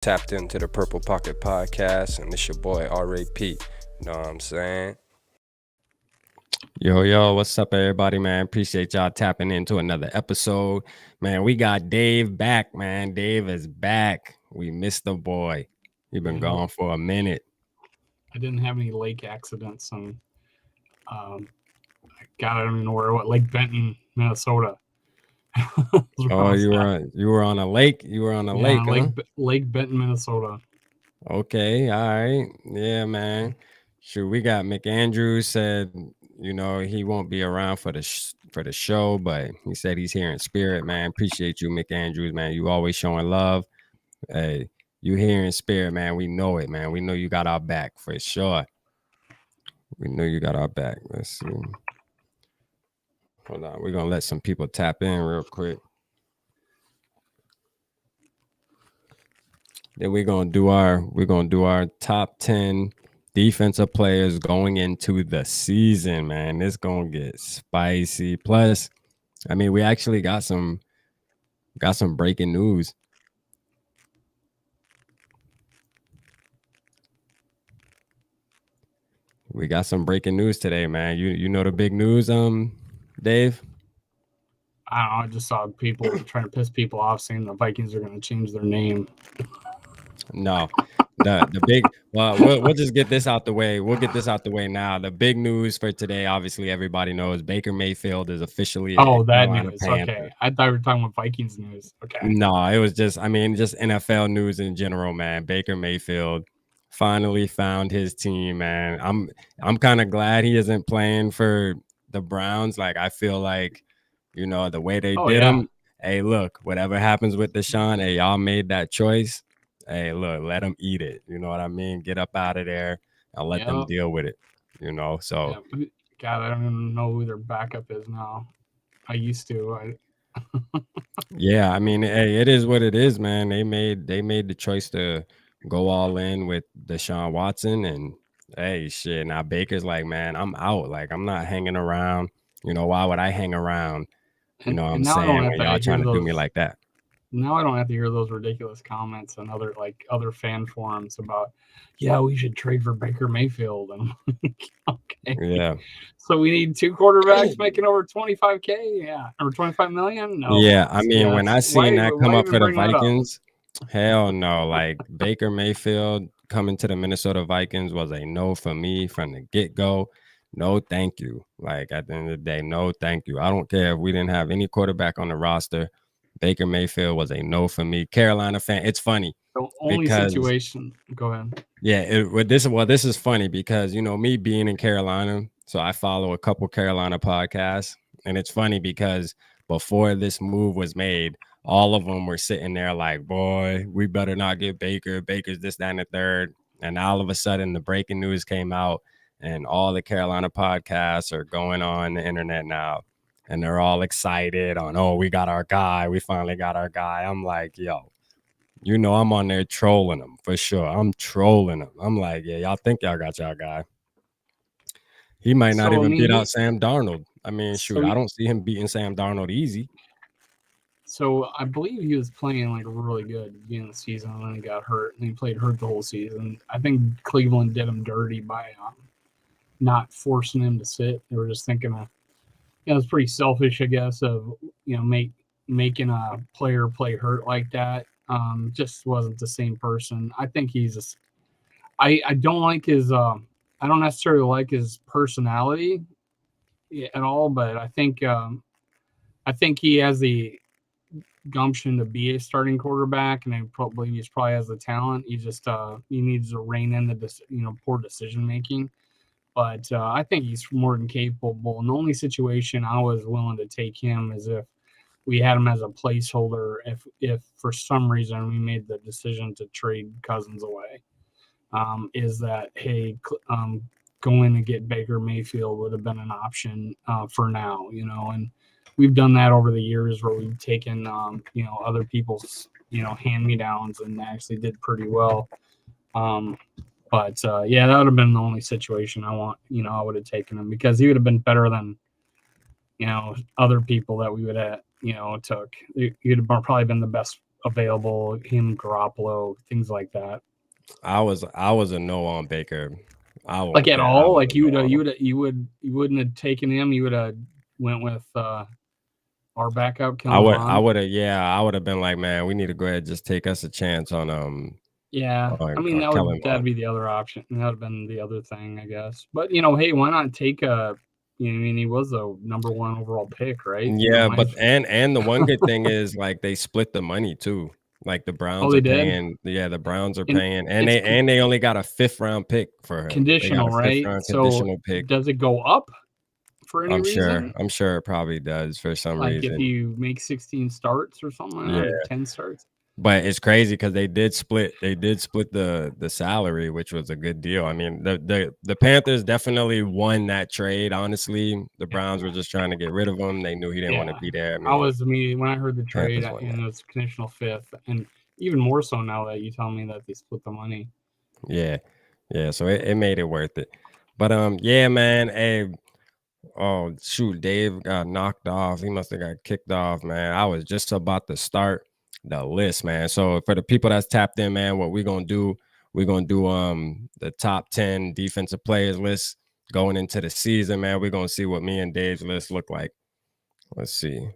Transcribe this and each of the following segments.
Tapped into the Purple Pocket Podcast, and it's your boy R.A.P. You know what I'm saying? Yo, what's up, everybody, man? Appreciate y'all tapping into another episode. Man, we got Dave back, man. Dave is back. We missed the boy. He been gone for a minute. I didn't have any lake accidents, and God, I don't even know what Lake Benton, Minnesota. Oh, you were on a lake. You were on a lake, huh? Lake Benton, Minnesota. Okay, all right, yeah, man. Shoot, we got McAndrews said, he won't be around for the show, but he said he's here in spirit, man. Appreciate you, McAndrews, man. You always showing love. Hey, you here in spirit, man. We know it, man. We know you got our back for sure. We know you got our back. Let's see. Hold on. We're gonna let some people tap in real quick. Then we're gonna do our top 10 defensive players going into the season, man. It's gonna get spicy. Plus, I mean, we actually got some breaking news. We got some breaking news today, man. You know the big news, Dave? I don't know. I just saw people trying to piss people off saying the Vikings are going to change their name. No, the big. Well, we'll just get this out the way. We'll get this out the way now. The big news for today, obviously, everybody knows Baker Mayfield is officially. Oh, that news. Panther. Okay, I thought we were talking about Vikings news. Okay. No, it was just NFL news in general, man. Baker Mayfield finally found his team, man. I'm kind of glad he isn't playing for the Browns. Like, I feel like, the way they did him. Hey, look, whatever happens with Deshaun, hey, y'all made that choice. Hey, look, let them eat it. You know what I mean? Get up out of there and let them deal with it. So. Yeah, God, I don't even know who their backup is now. I used to. Yeah, I mean, hey, it is what it is, man. They made the choice to go all in with Deshaun Watson, and hey, shit. Now Baker's like, man, I'm out. Like, I'm not hanging around. Why would I hang around? You know what I'm saying? When y'all trying to do me like that. Now I don't have to hear those ridiculous comments on other fan forums about, yeah, we should trade for Baker Mayfield. And okay, yeah. So we need 2 quarterbacks making over 25K, yeah, or 25 million. No, yeah, I mean, when I seen that come up for the Vikings, hell no. Like Baker Mayfield coming to the Minnesota Vikings was a no for me from the get-go. No, thank you. Like at the end of the day, no, thank you. I don't care if we didn't have any quarterback on the roster. Baker Mayfield was a no for me. Carolina fan. It's funny. The only situation. Go ahead. Yeah, this is funny because me being in Carolina, so I follow a couple Carolina podcasts, and it's funny because before this move was made, all of them were sitting there like, boy, we better not get Baker. Baker's this, that, and the third. And all of a sudden, the breaking news came out, and all the Carolina podcasts are going on the internet now. And they're all excited on, oh, we got our guy. We finally got our guy. I'm like, yo, I'm on there trolling them for sure. I'm trolling them. I'm like, yeah, y'all think y'all got y'all guy. He might not even beat out Sam Darnold. I mean, shoot, I don't see him beating Sam Darnold easy. So I believe he was playing like really good at the beginning of the season, and then he got hurt, and he played hurt the whole season. I think Cleveland did him dirty by not forcing him to sit. They were just thinking it was pretty selfish, I guess, of making a player play hurt like that. Just wasn't the same person. I think I don't like his. I don't necessarily like his personality at all, but I think he has the gumption to be a starting quarterback, and he probably has the talent. He just he needs to rein in the poor decision making. But I think he's more than capable. And the only situation I was willing to take him is if we had him as a placeholder. If for some reason we made the decision to trade Cousins away, is that going to get Baker Mayfield would have been an option for now, and we've done that over the years where we've taken other people's hand-me-downs and actually did pretty well. But yeah, that would have been the only situation I would have taken him, because he would have been better than other people that we would have took. He'd have probably been the best available, him, Garoppolo, things like that. I was a no on Baker. I Like won't at care. I all, was like a no on him. you wouldn't have taken him. You would have went with our backup, I Kellen would Mond. I would have been like, man, we need to go ahead and just take us a chance Yeah, I mean Kellen that'd Mond. be the other option. That would have been the other thing, I guess. But hey, why not take a? I mean, he was the number 1 overall pick, right? Yeah, but and the one good thing is like they split the money too. Like the Browns they are did? paying. Yeah, the Browns are And paying, and it's they only got a 5th round pick for him. They got conditional, a 5th right? round So conditional pick. does it go up for any reason? I'm sure it probably does for some Like reason. if you make 16 starts or something like that, or 10 starts. But it's crazy because they did split the salary, which was a good deal. I mean, the Panthers definitely won that trade. Honestly, the Browns were just trying to get rid of him. They knew he didn't want to be there. I mean, when I heard the trade Panthers won and that. it was conditional 5th, and even more so now that you tell me that they split the money. Yeah. So it made it worth it. But yeah, man. Hey, oh shoot, Dave got knocked off. He must have got kicked off, man. I was just about to start the list, man. So for the people that's tapped in, man, what we're gonna do the top 10 defensive players list going into the season, man. We're gonna see what me and Dave's list look like. Let's see.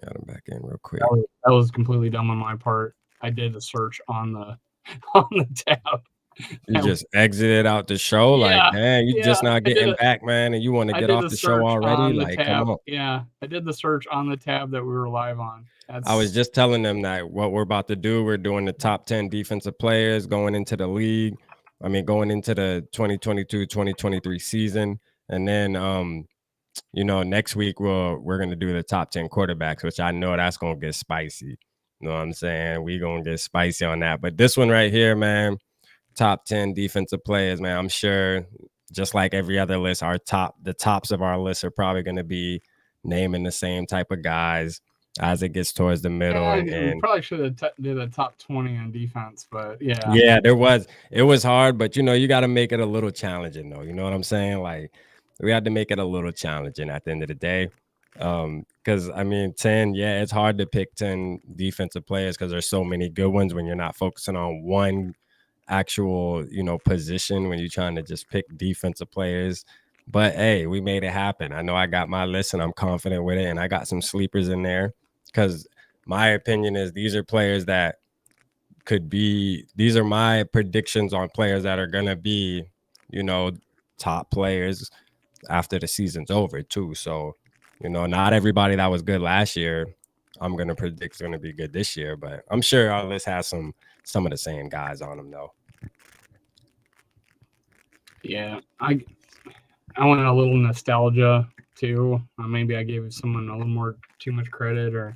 Got him back in real quick. That was completely dumb on my part. I did a search on the on the tab. You just exited out the show, like, man, you just not getting back, man, and you want to get off the show already. Like, come on. Yeah, I did the search on the tab that we were live on. I was just telling them that what we're about to do, we're doing the top 10 defensive players going into the league. I mean, going into the 2022-2023 season. And then next week we're gonna do the top 10 quarterbacks, which I know that's gonna get spicy. You know what I'm saying? We're gonna get spicy on that. But this one right here, man, top 10 defensive players, man. I'm sure just like every other list, the tops of our list are probably gonna be naming the same type of guys as it gets towards the middle. And we probably should have did a top 20 on defense, but yeah. Yeah, it was hard, but you got to make it a little challenging though. You know what I'm saying? Like we had to make it a little challenging at the end of the day. Because I mean 10, yeah, it's hard to pick 10 defensive players because there's so many good ones when you're not focusing on one actual, position when you're trying to just pick defensive players. But hey, we made it happen. I know I got my list and I'm confident with it, and I got some sleepers in there because my opinion is these are players that these are my predictions on players that are gonna be, top players after the season's over too. So, not everybody that was good last year, I'm gonna predict is gonna be good this year, but I'm sure our list has some of the same guys on them though. Yeah, I went a little nostalgia too. Maybe I gave someone a little too much credit, and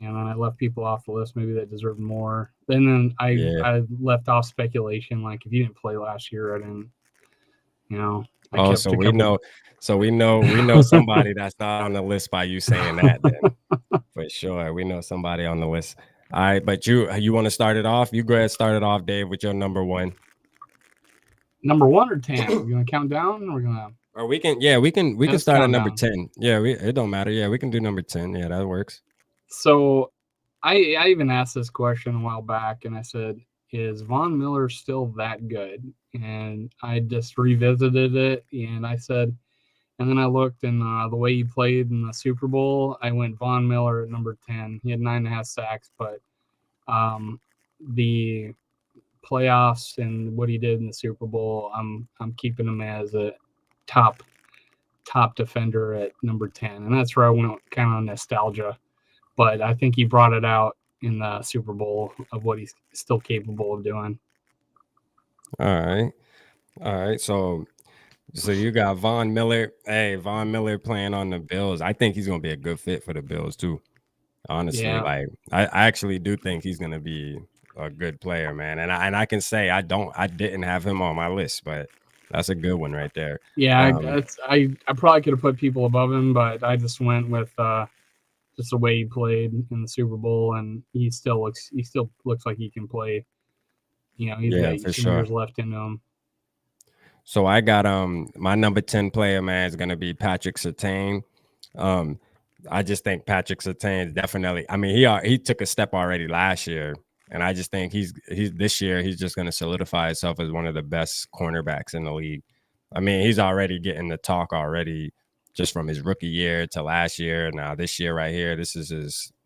then I left people off the list maybe that deserved more. Then I left off speculation. Like if you didn't play last year, I didn't. So we know somebody that's not on the list by you saying that. Then for sure, we know somebody on the list. All right, but you want to start it off? You go ahead, start it off, Dave, with your number 1. Number 1 or 10? We're gonna count down. Or we're gonna. Or we can start at number 10. Yeah, it don't matter. Yeah, we can do number 10. Yeah, that works. So, I even asked this question a while back, and I said, "Is Von Miller still that good?" And I just revisited it, and I said, and then I looked, and the way he played in the Super Bowl, I went Von Miller at number 10. He had 9.5 sacks, but the playoffs and what he did in the Super Bowl, I'm keeping him as a top defender at number 10, and that's where I went kind of on nostalgia. But I think he brought it out in the Super Bowl of what he's still capable of doing. All right. So you got Von Miller. Hey, Von Miller playing on the Bills. I think he's gonna be a good fit for the Bills too. Honestly, like I actually do think he's gonna be a good player, man. And I can say I didn't have him on my list, but that's a good one right there. Yeah, I probably could have put people above him, but I just went with just the way he played in the Super Bowl, and he still looks like he can play. He's got some years left in him. So I got my number 10 player, man, is gonna be Patrick Surtain. I just think Patrick Surtain is definitely. I mean, he took a step already last year, and I just think he's this year he's just going to solidify himself as one of the best cornerbacks in the league. I mean, he's already getting the talk already just from his rookie year to last year. Now this year right here, this is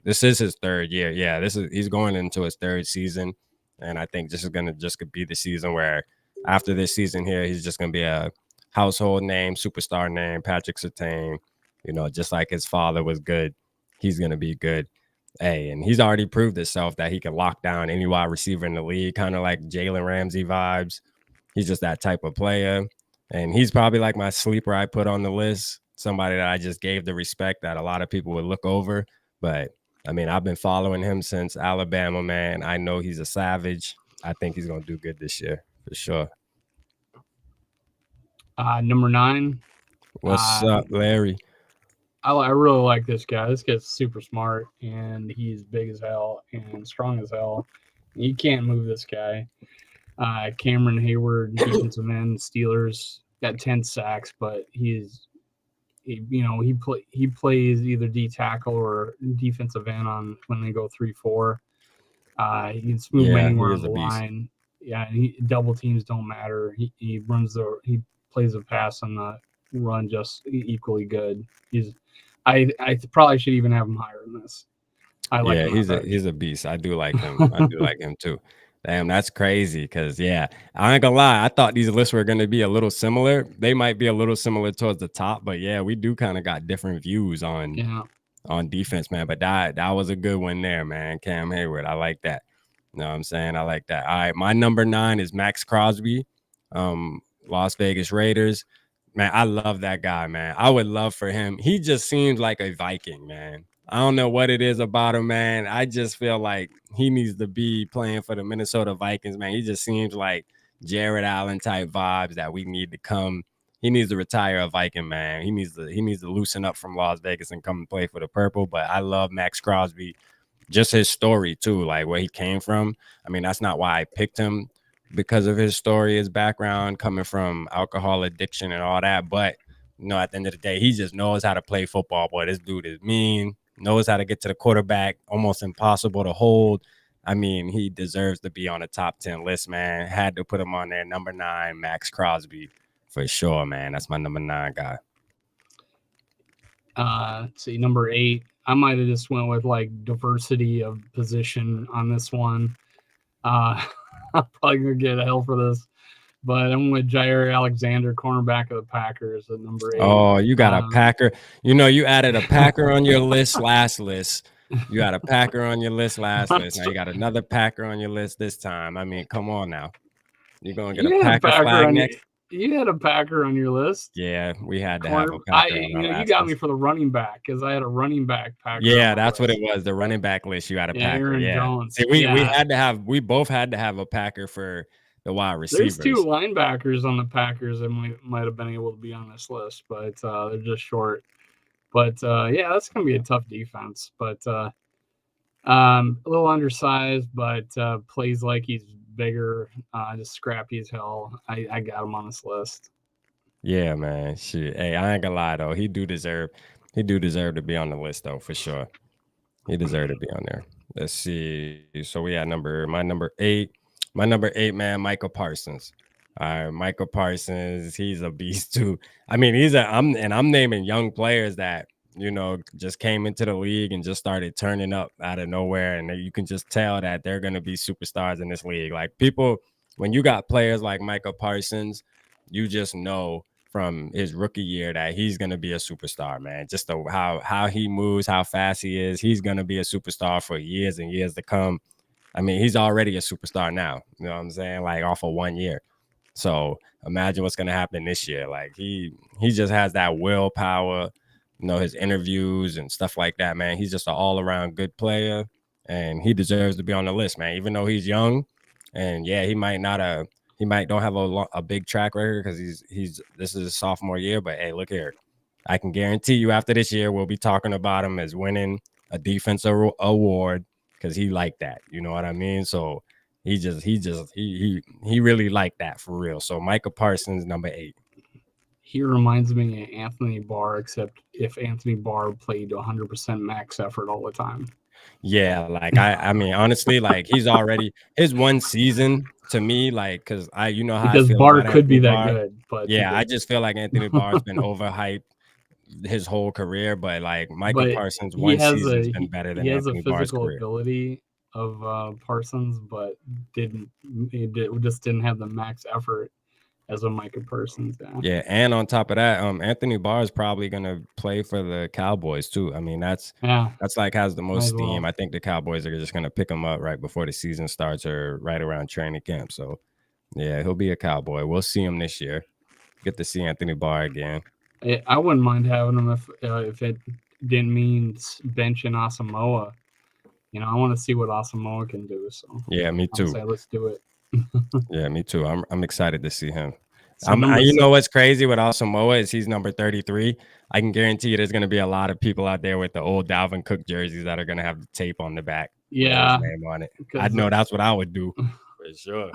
his third year. Yeah, he's going into his third season, and I think this is going to just be the season where after this season here, he's just going to be a household name, superstar name, Patrick Surtain. You know, just like his father was good, he's going to be good. Hey, and he's already proved himself that he can lock down any wide receiver in the league, kind of like Jalen Ramsey vibes. He's just that type of player. And he's probably like my sleeper I put on the list, somebody that I just gave the respect that a lot of people would look over. But I mean, I've been following him since Alabama, man. I know he's a savage. I think he's going to do good this year for sure. Number 9. What's up, Larry? I really like this guy. This guy's super smart, and he's big as hell and strong as hell. You can't move this guy. Cameron Hayward, defensive end, Steelers, got 10 sacks, but he plays either D tackle or defensive end on when they go 3-4. He can move anywhere on the line. Yeah, double teams don't matter. He plays a pass on the run just equally good. I probably should even have him higher than this. I like him. He's a beast. I do like him. I do like him too. Damn, that's crazy. Because I ain't gonna lie. I thought these lists were gonna be a little similar. They might be a little similar towards the top, but yeah, we do kind of got different views on defense, man. But that was a good one there, man. Cam Hayward, I like that. You know what I'm saying? I like that. All right, my number 9 is Max Crosby, Las Vegas Raiders. Man, I love that guy, man. I would love for him. He just seems like a Viking, man. I don't know what it is about him, man. I just feel like he needs to be playing for the Minnesota Vikings, man. He just seems like Jared Allen type vibes that we need to come. He needs to retire a Viking, man. He needs to loosen up from Las Vegas and come and play for the Purple. But I love Max Crosby, just his story too, like where he came from. I mean, that's not why I picked him, because of his story, his background, coming from alcohol addiction and all that. But at the end of the day, he just knows how to play football. Boy, this dude is mean. Knows how to get to the quarterback, almost impossible to hold. I mean, he deserves to be on the top 10 list, man. Had to put him on there. Number 9, Max Crosby, for sure, man. That's my number 9 guy. Let's see, number 8. I might have just went with like diversity of position on this one. I'm probably gonna get hell for this, but I'm with Jair Alexander, cornerback of the Packers, at number 8. Oh, you got a Packer. You added a Packer on your last list. You got a Packer on your list last list. Now you got another Packer on your list this time. I mean, come on now. You're going to get a Packer flag next. You had a Packer on your list. Yeah, we had to have a Packer on our list. You got me for the running back, because I had a running back Packer. Yeah, that's what it was. The running back list. You had a Packer. Aaron Jones. See, we both had to have a Packer for the wide receivers. There's 2 linebackers on the Packers that might have been able to be on this list, but they're just short. But that's gonna be a tough defense. But a little undersized, but plays like he's bigger, just scrappy as hell. I got him on this list. Yeah, man. Shit. Hey, I ain't gonna lie though. He do deserve to be on the list though, for sure. He deserved to be on there. Let's see. So we had my number 8. My number 8, man, Michael Parsons. All right, Michael Parsons, he's a beast too. I mean, I'm naming young players that, just came into the league and just started turning up out of nowhere. And you can just tell that they're going to be superstars in this league. Like, people, when you got players like Michael Parsons, you just know from his rookie year that he's going to be a superstar, man. Just how he moves, how fast he is. He's going to be a superstar for years and years to come. I mean, he's already a superstar now. You know what I'm saying? Like, off of 1 year. So imagine what's going to happen this year. Like, he just has that willpower, his interviews and stuff like that, man. He's just an all-around good player, and he deserves to be on the list, man. Even though he's young, and he might don't have a big track record because this is his sophomore year. But hey, look here, I can guarantee you after this year we'll be talking about him as winning a defensive award, because he liked that. You know what I mean? So he really liked that for real. So Michael Parsons, number 8. He reminds me of Anthony Barr, except if Anthony Barr played 100% max effort all the time. Yeah, like I mean, honestly, like he's already his one season to me, like because you know how I Because feel Barr about could be Anthony that Barr. good, but Yeah, I just feel like Anthony Barr's been overhyped his whole career, but like Micah but Parsons' he one has season's a been better he than has a Anthony Barr's physical career. ability of Parsons, but just didn't have the max effort as a Micah Parsons. Yeah, and on top of that, Anthony Barr is probably gonna play for the Cowboys too. I mean, that's like has the Might most as well. steam. I think the Cowboys are just gonna pick him up right before the season starts or right around training camp. So yeah, he'll be a Cowboy. We'll see him this year. Get to see Anthony Barr again. I wouldn't mind having him if it didn't mean benching Asamoah. You know, I want to see what Asamoah can do. So yeah, me too. say let's do it. Yeah, me too. I'm excited to see him. So you know what's crazy with Asamoah is he's number 33. I can guarantee you there's going to be a lot of people out there with the old Dalvin Cook jerseys that are going to have the tape on the back with his name on it. I know that's what I would do for sure.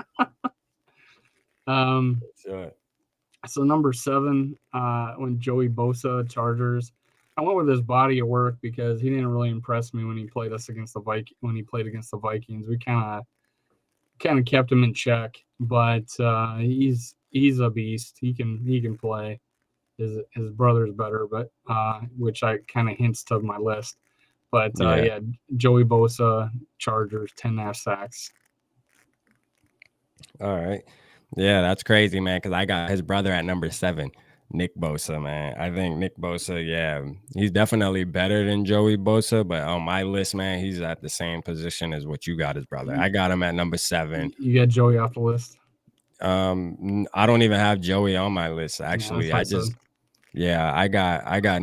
For sure. So number 7, when Joey Bosa, Chargers, I went with his body of work because he didn't really impress me when he played against the Vikings. We kind of kept him in check, but he's a beast. He can play. His brother's better, but which I kind of hints to my list. But yeah, Joey Bosa, Chargers, 10.5 sacks. All right. Yeah, that's crazy, man, because I got his brother at number 7, Nick Bosa, man. I think Nick Bosa, yeah, he's definitely better than Joey Bosa, but on my list, man, he's at the same position as what you got his brother. I got him at number 7. You got Joey off the list? I don't even have Joey on my list, actually. I got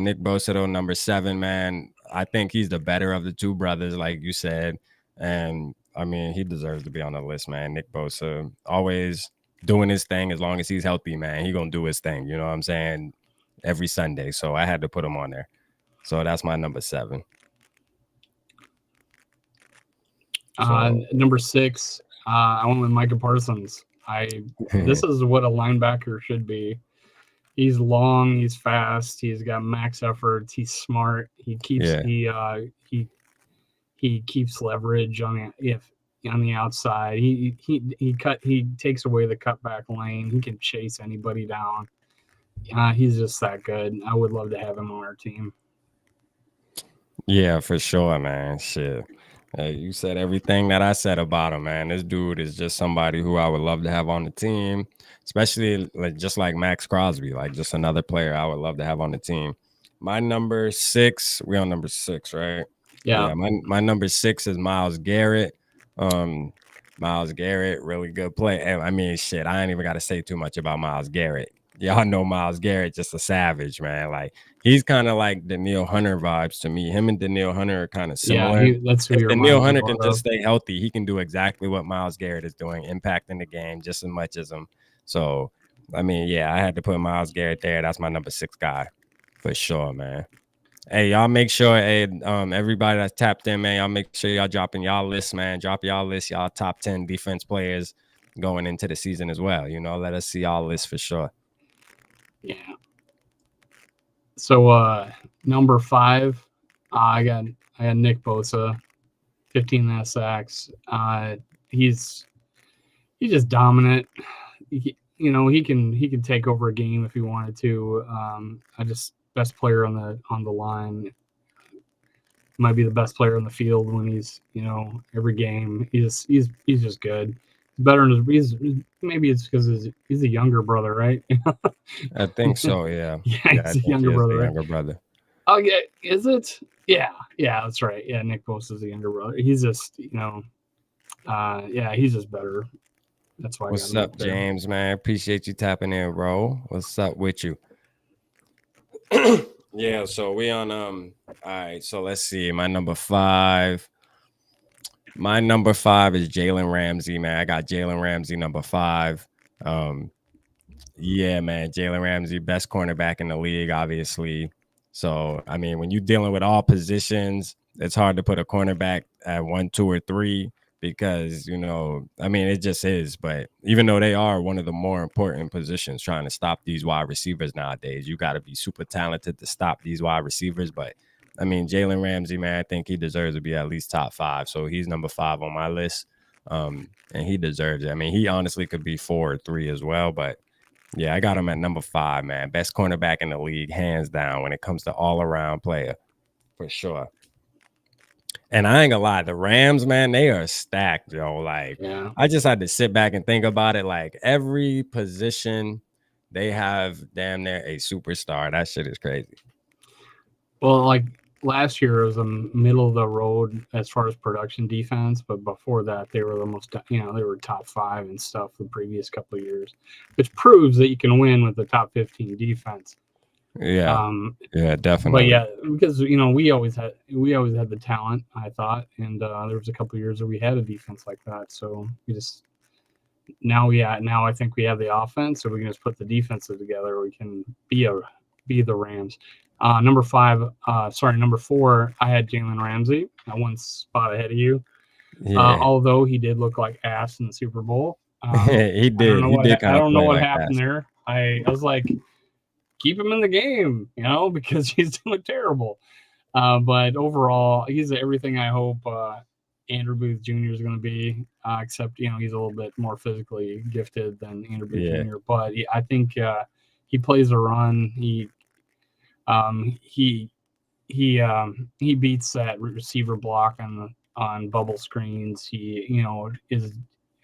Nick Bosa though, number 7, man. I think he's the better of the two brothers, like you said. And I mean, he deserves to be on the list, man. Nick Bosa, always doing his thing as long as he's healthy, man. He gonna do his thing, you know what I'm saying? Every Sunday. So I had to put him on there. So that's my number 7. Number 6, I went with Micah Parsons. This is what a linebacker should be. He's long, he's fast, he's got max efforts, he's smart. He keeps he keeps leverage on the outside. He takes away the cutback lane. He can chase anybody down. He's just that good. I would love to have him on our team. Yeah, for sure, man. Shit. You said everything that I said about him, man. This dude is just somebody who I would love to have on the team, especially just like Max Crosby, like just another player I would love to have on the team. My number 6, we on number 6, right? Yeah. My number 6 is Myles Garrett. Myles Garrett, really good play. I mean, shit, I ain't even got to say too much about Myles Garrett. Y'all know Myles Garrett, just a savage, man. Like, he's kind of like Danielle Hunter vibes to me. Him and Danielle Hunter are kind of similar. Yeah, that's who if Danielle Hunter can just stay healthy, he can do exactly what Myles Garrett is doing, impacting the game just as much as him. So, I mean, yeah, I had to put Myles Garrett there. That's my number 6 guy for sure, man. Hey, y'all make sure, everybody that's tapped in, man, y'all make sure y'all dropping y'all list, man. Drop y'all list, y'all top 10 defense players going into the season as well. You know, let us see y'all list for sure. Yeah. So number 5, I got Nick Bosa, 15.5 sacks. He's just dominant. He can take over a game if he wanted to. Best player on the line. Might be the best player on the field when he's every game. He's just good. Better than maybe it's because he's a younger brother, right? I think so. Yeah. He's a younger brother. Right? Younger brother. Oh yeah, is it? Yeah, that's right. Yeah, Nick Bosa is the younger brother. He's just he's just better. That's why. What's up, James? Man, appreciate you tapping in, bro. What's up with you? Yeah, so we on all right, so let's see. My number 5 is Jalen Ramsey, man. I got Jalen Ramsey number 5. Yeah, man, Jalen Ramsey, best cornerback in the league, obviously. So, I mean, when you're dealing with all positions, it's hard to put a cornerback at 1, 2, or 3. because, I mean, it just is. But even though they are one of the more important positions trying to stop these wide receivers nowadays, you got to be super talented to stop these wide receivers. But I mean, Jalen Ramsey, man, I think he deserves to be at least top 5. So he's number 5 on my list. And he deserves it. I mean, he honestly could be 4 or 3 as well. But yeah, I got him at number 5, man. Best cornerback in the league, hands down, when it comes to all-around player, for sure. And I ain't gonna lie, the Rams, man, they are stacked, yo. Like, I just had to sit back and think about it. Like, every position, they have damn near a superstar. That shit is crazy. Well, like last year, it was a middle of the road as far as production defense, but before that, they were the most, they were top 5 and stuff the previous couple of years, which proves that you can win with the top 15 defense. Yeah, yeah, definitely. But yeah, because we always had the talent, I thought, and there was a couple of years where we had a defense like that. So we just now I think we have the offense, so we can just put the defenses together. We can be the Rams. Number 4, I had Jalen Ramsey at 1 spot ahead of you. Yeah. Although he did look like ass in the Super Bowl. He did. I don't know what happened there. I was like, keep him in the game, because he's doing terrible. But overall, he's everything I hope Andrew Booth Jr. is going to be, except, he's a little bit more physically gifted than Andrew Booth Jr. But I think he plays a run. He beats that receiver block on bubble screens. He,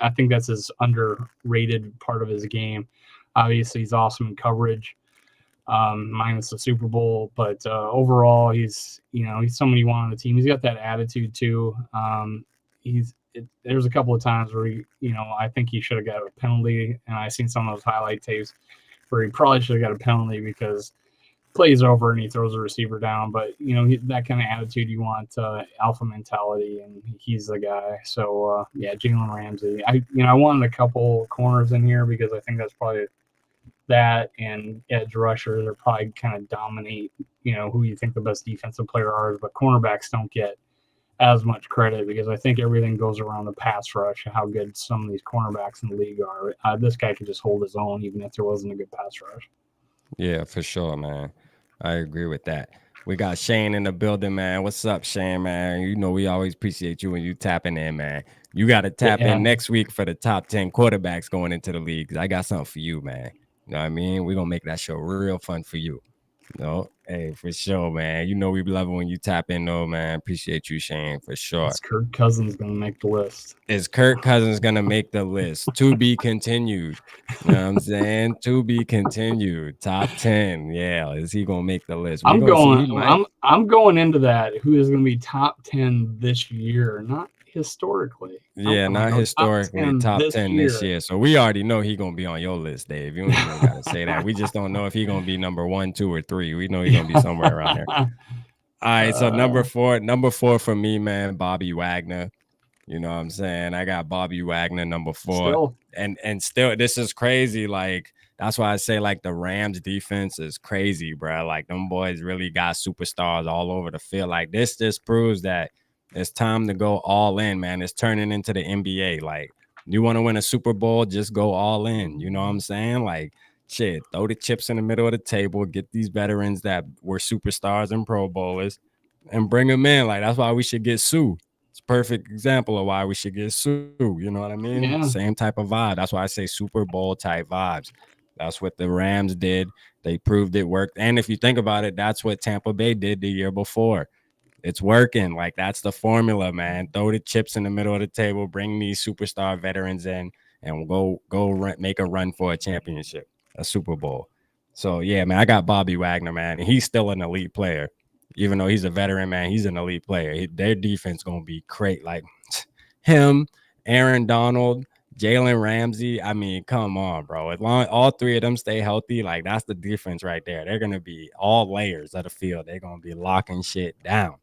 I think that's his underrated part of his game. Obviously, he's awesome in coverage. Minus the Super Bowl, but overall, he's somebody you want on the team. He's got that attitude too. There's a couple of times where I think he should have got a penalty, and I've seen some of those highlight tapes where he probably should have got a penalty because plays over and he throws a receiver down. But that kind of attitude you want, alpha mentality, and he's the guy. So yeah, Jalen Ramsey. I wanted a couple corners in here because I think that's probably that and edge rushers are probably kind of dominate, who you think the best defensive player are, but cornerbacks don't get as much credit because I think everything goes around the pass rush, how good some of these cornerbacks in the league are. This guy could just hold his own even if there wasn't a good pass rush. Yeah, for sure, man. I agree with that. We got Shane in the building, man. What's up, Shane, man? We always appreciate you when you tapping in, man. You got to tap in next week for the top 10 quarterbacks going into the league. I got something for you, man. You know what I mean? We're going to make that show real fun for you. Hey, for sure, man. We love it when you tap in, though, man. Appreciate you, Shane, for sure. Is Kirk Cousins going to make the list? Is Kirk Cousins going to make the list? To be continued. You know what I'm saying? To be continued. Top 10. Yeah. Is he going to make the list? I'm going into that. Who is going to be top 10 this year? Not historically. Yeah, not historically. Top 10 this year. So we already know he's going to be on your list, Dave. You don't even got to say that. We just don't know if he's going to be number 1, 2, or 3. We know he's going to be somewhere around there. All right, so number four for me, man, Bobby Wagner. You know what I'm saying? I got Bobby Wagner, number 4. Still. And still, this is crazy. Like, that's why I say, like, the Rams defense is crazy, bro. Like, them boys really got superstars all over the field. Like, this just proves that it's time to go all in, man. It's turning into the NBA. Like, you want to win a Super Bowl, just go all in. You know what I'm saying? Like, shit, throw the chips in the middle of the table, get these veterans that were superstars and Pro Bowlers, and bring them in. Like, that's why we should get Sue. It's a perfect example of why we should get Sue. You know what I mean? Yeah. Same type of vibe. That's why I say Super Bowl type vibes. That's what the Rams did. They proved it worked. And if you think about it, that's what Tampa Bay did the year before. It's working. Like, that's the formula, man. Throw the chips in the middle of the table, bring these superstar veterans in, and we'll go make a run for a championship, a Super Bowl. So, yeah, man, I got Bobby Wagner, man. And he's still an elite player. Even though he's a veteran, man, he's an elite player. Their defense going to be great. Like, him, Aaron Donald, Jalen Ramsey. I mean, come on, bro. As long as all 3 of them stay healthy, like, that's the defense right there. They're going to be all layers of the field. They're going to be locking shit down.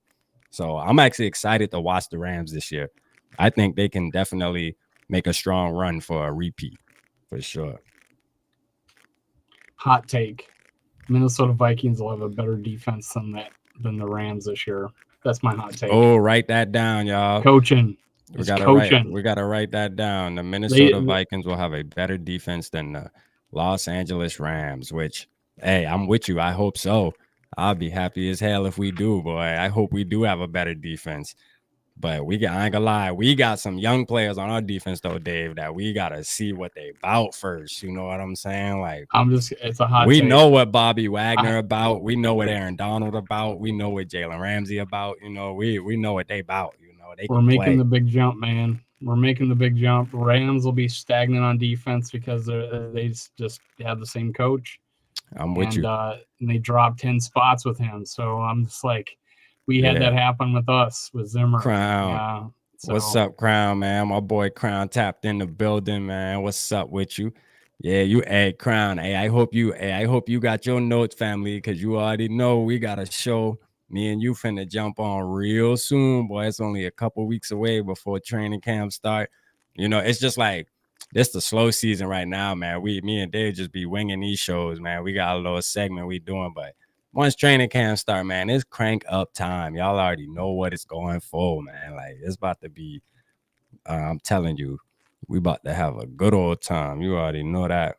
So I'm actually excited to watch the Rams this year. I think they can definitely make a strong run for a repeat, for sure. Hot take. Minnesota Vikings will have a better defense than the Rams this year. That's my hot take. Oh, write that down, y'all. Coaching. It's coaching. We gotta write that down. The They Minnesota Vikings will have a better defense than the Los Angeles Rams, which hey, I'm with you. I hope so. I'll be happy as hell if we do, boy. I hope we do have a better defense. But I ain't gonna lie, we got some young players on our defense though, Dave, that we gotta see what they about first. You know what I'm saying? Like it's a hot we take. know what Bobby Wagner about. We know what Aaron Donald about. We know what Jalen Ramsey about. You know, we know what they about. You know, they We're can making play. the big jump, man. We're making the big jump. Rams will be stagnant on defense because they just have the same coach. I'm with you. And they dropped 10 spots with him. So I'm just like, we had that happen with us with Zimmer. Crown. Yeah. So. What's up, Crown, man? My boy Crown tapped in the building, man. What's up with you? Yeah, hey, Crown. Hey, I hope you got your notes, family, because you already know we got a show. Me and you finna jump on real soon, boy. It's only a couple weeks away before training camp start. You know, it's just like this the slow season right now, man. Me and Dave just be winging these shows, man. We got a little segment we doing, but once training camp start, man, it's crank up time. Y'all already know what it's going for, man. Like it's about to be. I'm telling you, we about to have a good old time. You already know that.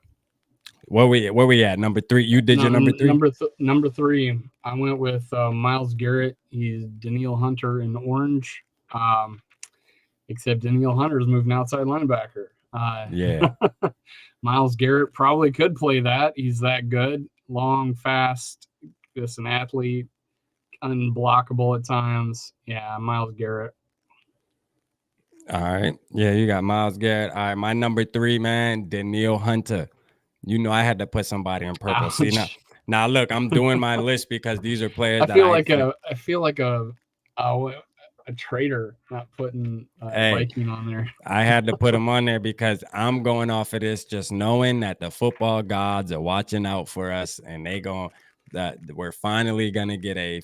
Where we at? Number 3. You did your number 3? Number 3. I went with Myles Garrett. He's Danielle Hunter in orange. Except Danielle Hunter's moving outside linebacker. Yeah. Myles Garrett probably could play that. He's that good. Long, fast, just an athlete, unblockable at times. Yeah, Myles Garrett. All right. Yeah, you got Myles Garrett. All right, my number 3, man, Danielle Hunter. You know I had to put somebody in purple. Ouch. See now look, I'm doing my list because these are players I feel like a traitor not putting Viking on there. I had to put him on there because I'm going off of this just knowing that the football gods are watching out for us and that we're finally gonna get a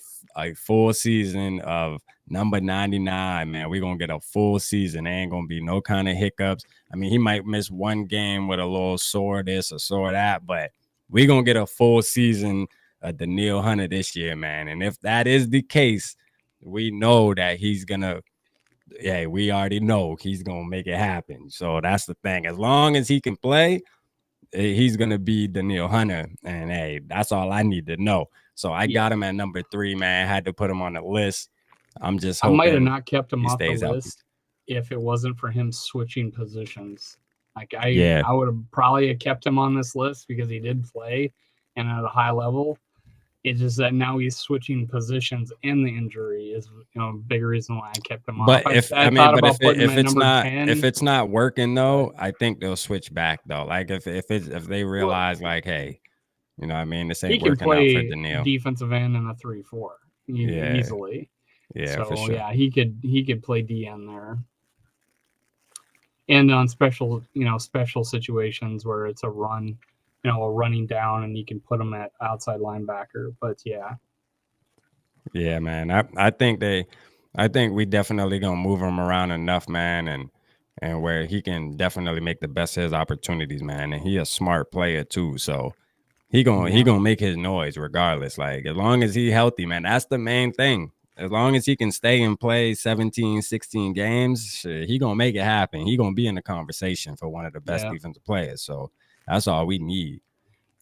full season of number 99, man. We're gonna get a full season. There ain't gonna be no kind of hiccups. I mean, he might miss one game with a little sore this or sore that, but we're gonna get a full season of Danielle Hunter this year, man. And if that is the case, we know that he's gonna. Yeah, we already know he's gonna make it happen. So that's the thing. As long as he can play, he's gonna be Danielle Hunter, and hey, that's all I need to know. So I got him at number 3, man. I had to put him on the list. I'm just hoping I might have not kept him off the list if it wasn't for him switching positions. Like I would have probably kept him on this list because he did play and at a high level. It's just that now he's switching positions, and the injury is a big reason why I kept him off. But if it's not working though, I think they'll switch back though. Like if they realize like, hey, you know what I mean, this ain't working out for Danielle. Defensive end in a 3-4 easily. Yeah, so for sure. Yeah, he could play DN there. And on special situations where it's a run, a running down, and you can put them at outside linebacker. But yeah, man. I think we definitely gonna move him around enough, man, and where he can definitely make the best of his opportunities, man. And he a smart player too, so he gonna make his noise regardless. Like as long as he healthy, man, that's the main thing. As long as he can stay and play 17, 16 games, he gonna make it happen. He gonna be in the conversation for one of the best defensive players. So that's all we need,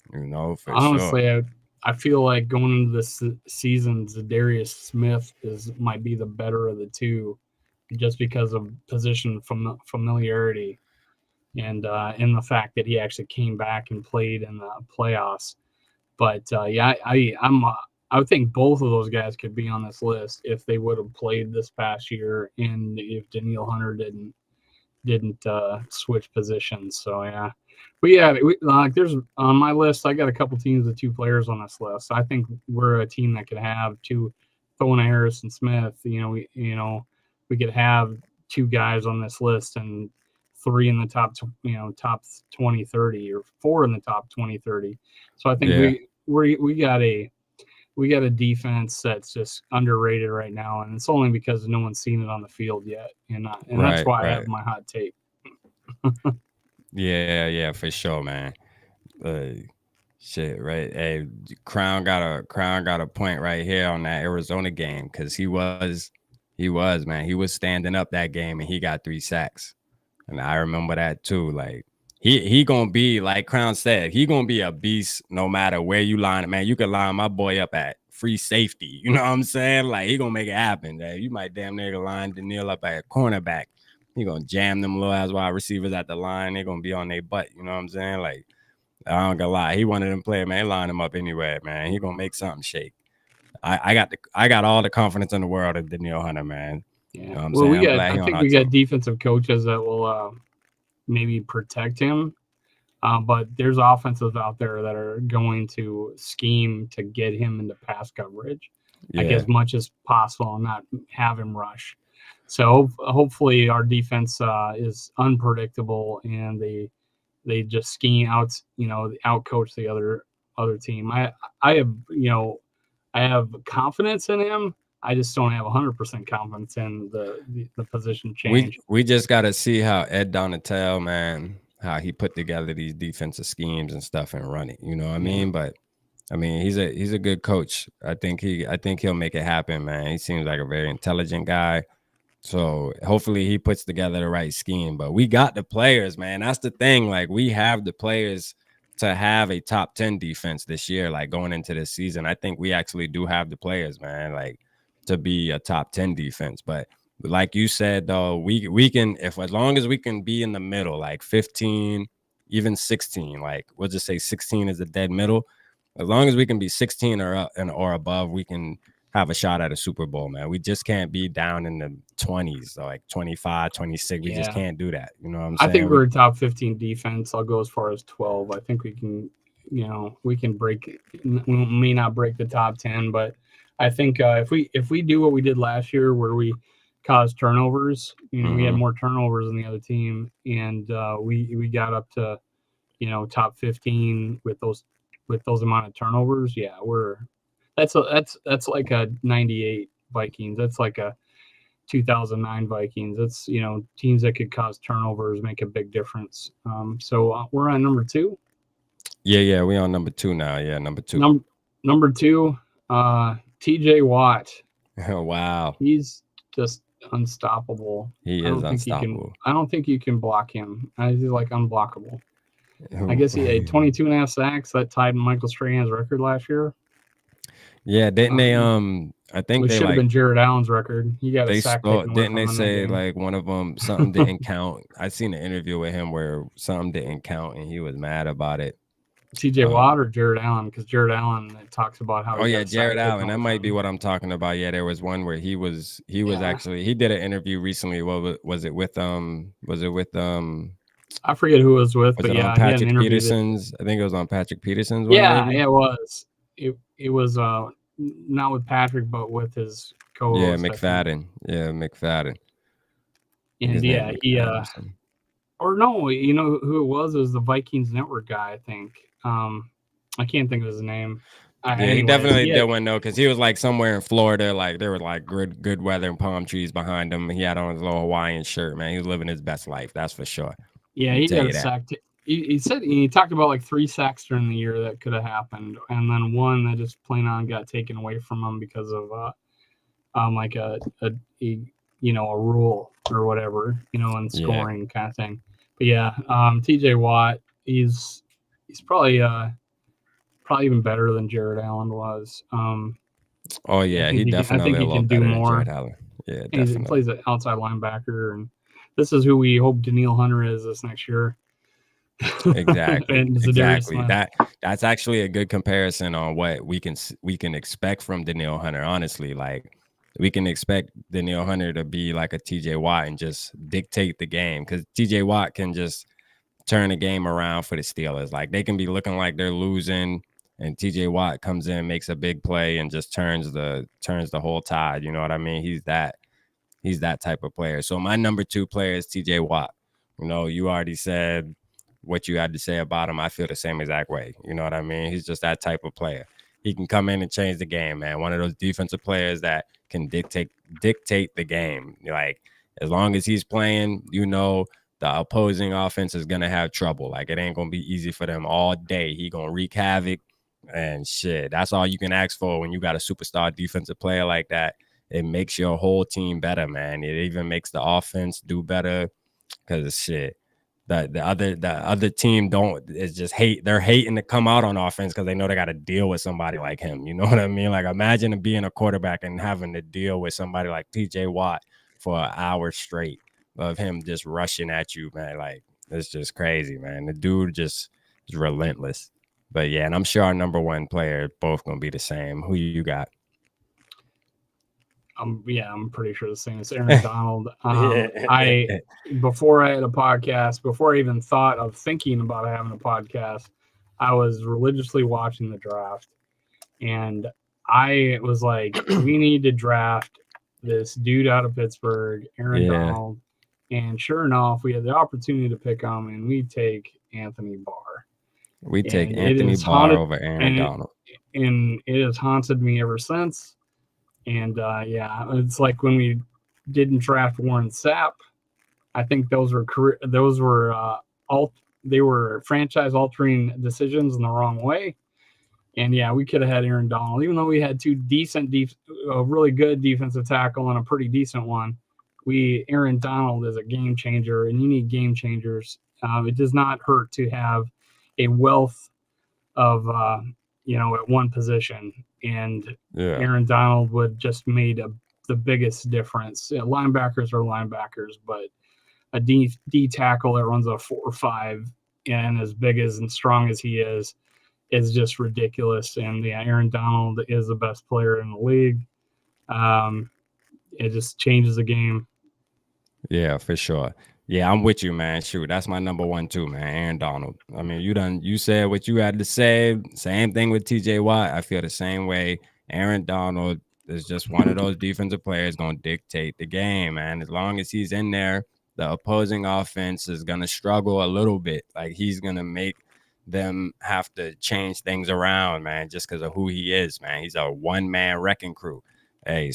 for honestly, sure. I feel like going into this season, Zadarius Smith might be the better of the two, just because of position familiarity, and in the fact that he actually came back and played in the playoffs. But I would think both of those guys could be on this list if they would have played this past year, and if Danielle Hunter didn't switch positions. So yeah. But there's on my list, I got a couple teams with 2 players on this list. I think we're a team that could have 2, throwing Harrison Smith. We could have 2 guys on this list and 3 in the top 20, 30, or 4 in the top 20, 30. So I think we got a defense that's just underrated right now, and it's only because no one's seen it on the field yet, and that's why I have my hot take. Yeah, for sure, man. Shit, right? Hey, Crown got a point right here on that Arizona game because he was He was, man. He was standing up that game and he got 3 sacks. And I remember that too. Like he gonna be, like Crown said, he gonna be a beast no matter where you line it. Man, you could line my boy up at free safety. You know what I'm saying? Like he gonna make it happen. You might damn near line Daniil up at cornerback. He gonna jam them little ass wide receivers at the line. They're gonna be on their butt. You know what I'm saying? Like, I don't gonna lie. He one of them players, man. Line him up anywhere, man. He gonna make something shake. I got all the confidence in the world in Daniil Hunter, man. Yeah. You know what I'm well, saying? we I'm got. glad I he on think our we got team. defensive coaches that will maybe protect him. But there's offensives out there that are going to scheme to get him into pass coverage, like as much as possible, and not have him rush. So hopefully our defense is unpredictable and they just scheme out, out coach the other team. I have I have confidence in him. I just don't have 100% confidence in the position change. We just got to see how Ed Donatel, man, how he put together these defensive schemes and stuff and run it. You know what I mean? But I mean, he's a good coach. I think he'll make it happen, man. He seems like a very intelligent guy. So hopefully he puts together the right scheme. But we got the players, man. That's the thing. Like, we have the players to have a top 10 defense this year, like going into this season. I think we actually do have the players, man, like to be a top 10 defense. But like you said, though, we can, if as long as we can be in the middle, like 15, even 16, like we'll just say 16 is the dead middle. As long as we can be 16 or up and or above, we can have a shot at a Super Bowl, man. We just can't be down in the 20s, like 25, 26. We just can't do that. You know what I'm saying? I think we're a top 15 defense. I'll go as far as 12. I think we can, we can break it. We may not break the top 10, but I think if we do what we did last year where we caused turnovers, we had more turnovers than the other team, and we got up to, top 15 with those amount of turnovers. Yeah, that's like a 98 Vikings. That's like a 2009 Vikings. It's, teams that could cause turnovers make a big difference. So we're on number 2. Yeah, we on number 2 now. Yeah, number 2. Number 2, TJ Watt. Oh, wow. He's just unstoppable. He is unstoppable. I don't think you can block him. He's like unblockable. I guess he had 22 and a half sacks. That tied Michael Strahan's record last year. Yeah, didn't they? I think it they should have been Jared Allen's record. He got a sack. Didn't they say like one of them something didn't count? I seen an interview with him where something didn't count and he was mad about it. TJ Watt or Jared Allen? Because Jared Allen talks about how. Oh yeah, Jared Allen. That might be what I'm talking about. Yeah, there was one where he was actually, he did an interview recently. What was it with I forget who it was with, was but it on Patrick Peterson's? I think it was on Patrick Peterson's one. Yeah, maybe? it was. It was not with Patrick, but with his co-host. Yeah, McFadden. Yeah, McFadden. And yeah, he or no, you know who it was? It was the Vikings Network guy, I think. I can't think of his name. He definitely did one though, because he was like somewhere in Florida, like there was like good weather and palm trees behind him. He had on his little Hawaiian shirt, man. He was living his best life, that's for sure. Yeah, he got a sack. He said he talked about like 3 sacks during the year that could have happened, and then one that just plain on got taken away from him because of like a rule or whatever, and scoring kind of thing. But yeah, TJ Watt, he's probably even better than Jared Allen was. Oh yeah, he definitely. I think he can do more. Yeah, definitely. He plays an outside linebacker, and this is who we hope Daniil Hunter is this next year. Exactly. That's actually a good comparison on what we can expect from Daniil Hunter. Honestly, like we can expect Daniil Hunter to be like a TJ Watt and just dictate the game, because TJ Watt can just turn the game around for the Steelers. Like they can be looking like they're losing, and TJ Watt comes in, makes a big play, and just turns the whole tide. You know what I mean? He's that type of player. So my number 2 player is TJ Watt. You already said what you had to say about him. I feel the same exact way. You know what I mean? He's just that type of player. He can come in and change the game, man. One of those defensive players that can dictate the game. Like as long as he's playing, the opposing offense is gonna have trouble. Like it ain't gonna be easy for them all day. He gonna wreak havoc and shit. That's all you can ask for when you got a superstar defensive player like that. it makes your whole team better, man. It even makes the offense do better because shit. The other team don't is just they're hating to come out on offense because they know they got to deal with somebody like him. You know what I mean? Like imagine being a quarterback and having to deal with somebody like TJ Watt for an hour straight of him just rushing at you, man. Like it's just crazy, man. The dude just is relentless. But yeah, and I'm sure our number one player both gonna be the same. Who you got? I'm pretty sure the same as Aaron Donald. Before I had a podcast, before I even thought of thinking about having a podcast, I was religiously watching the draft, and I was like, we need to draft this dude out of Pittsburgh, Aaron Donald. And sure enough, we had the opportunity to pick him, and we take Anthony Barr. We take Anthony Barr over Aaron Donald. And it has haunted me ever since. And it's like when we didn't draft Warren Sapp. I think those were franchise altering decisions in the wrong way. And yeah, we could have had Aaron Donald, even though we had two a really good defensive tackle and a pretty decent one. Aaron Donald is a game changer, and you need game changers. It does not hurt to have a wealth of at one position, and Aaron Donald would just made the biggest difference. Yeah, linebackers are linebackers, but a D tackle that runs a 4.5 and as big and strong as he is just ridiculous. And yeah, Aaron Donald is the best player in the league. It just changes the game. Yeah, for sure. Yeah, I'm with you, man. Shoot, that's my number one too, man. Aaron Donald. I mean, you said what you had to say. Same thing with TJ Watt. I feel the same way. Aaron Donald is just one of those defensive players going to dictate the game, man. As long as he's in there, the opposing offense is going to struggle a little bit. Like he's going to make them have to change things around, man, just because of who he is, man. He's a one-man wrecking crew. Hey,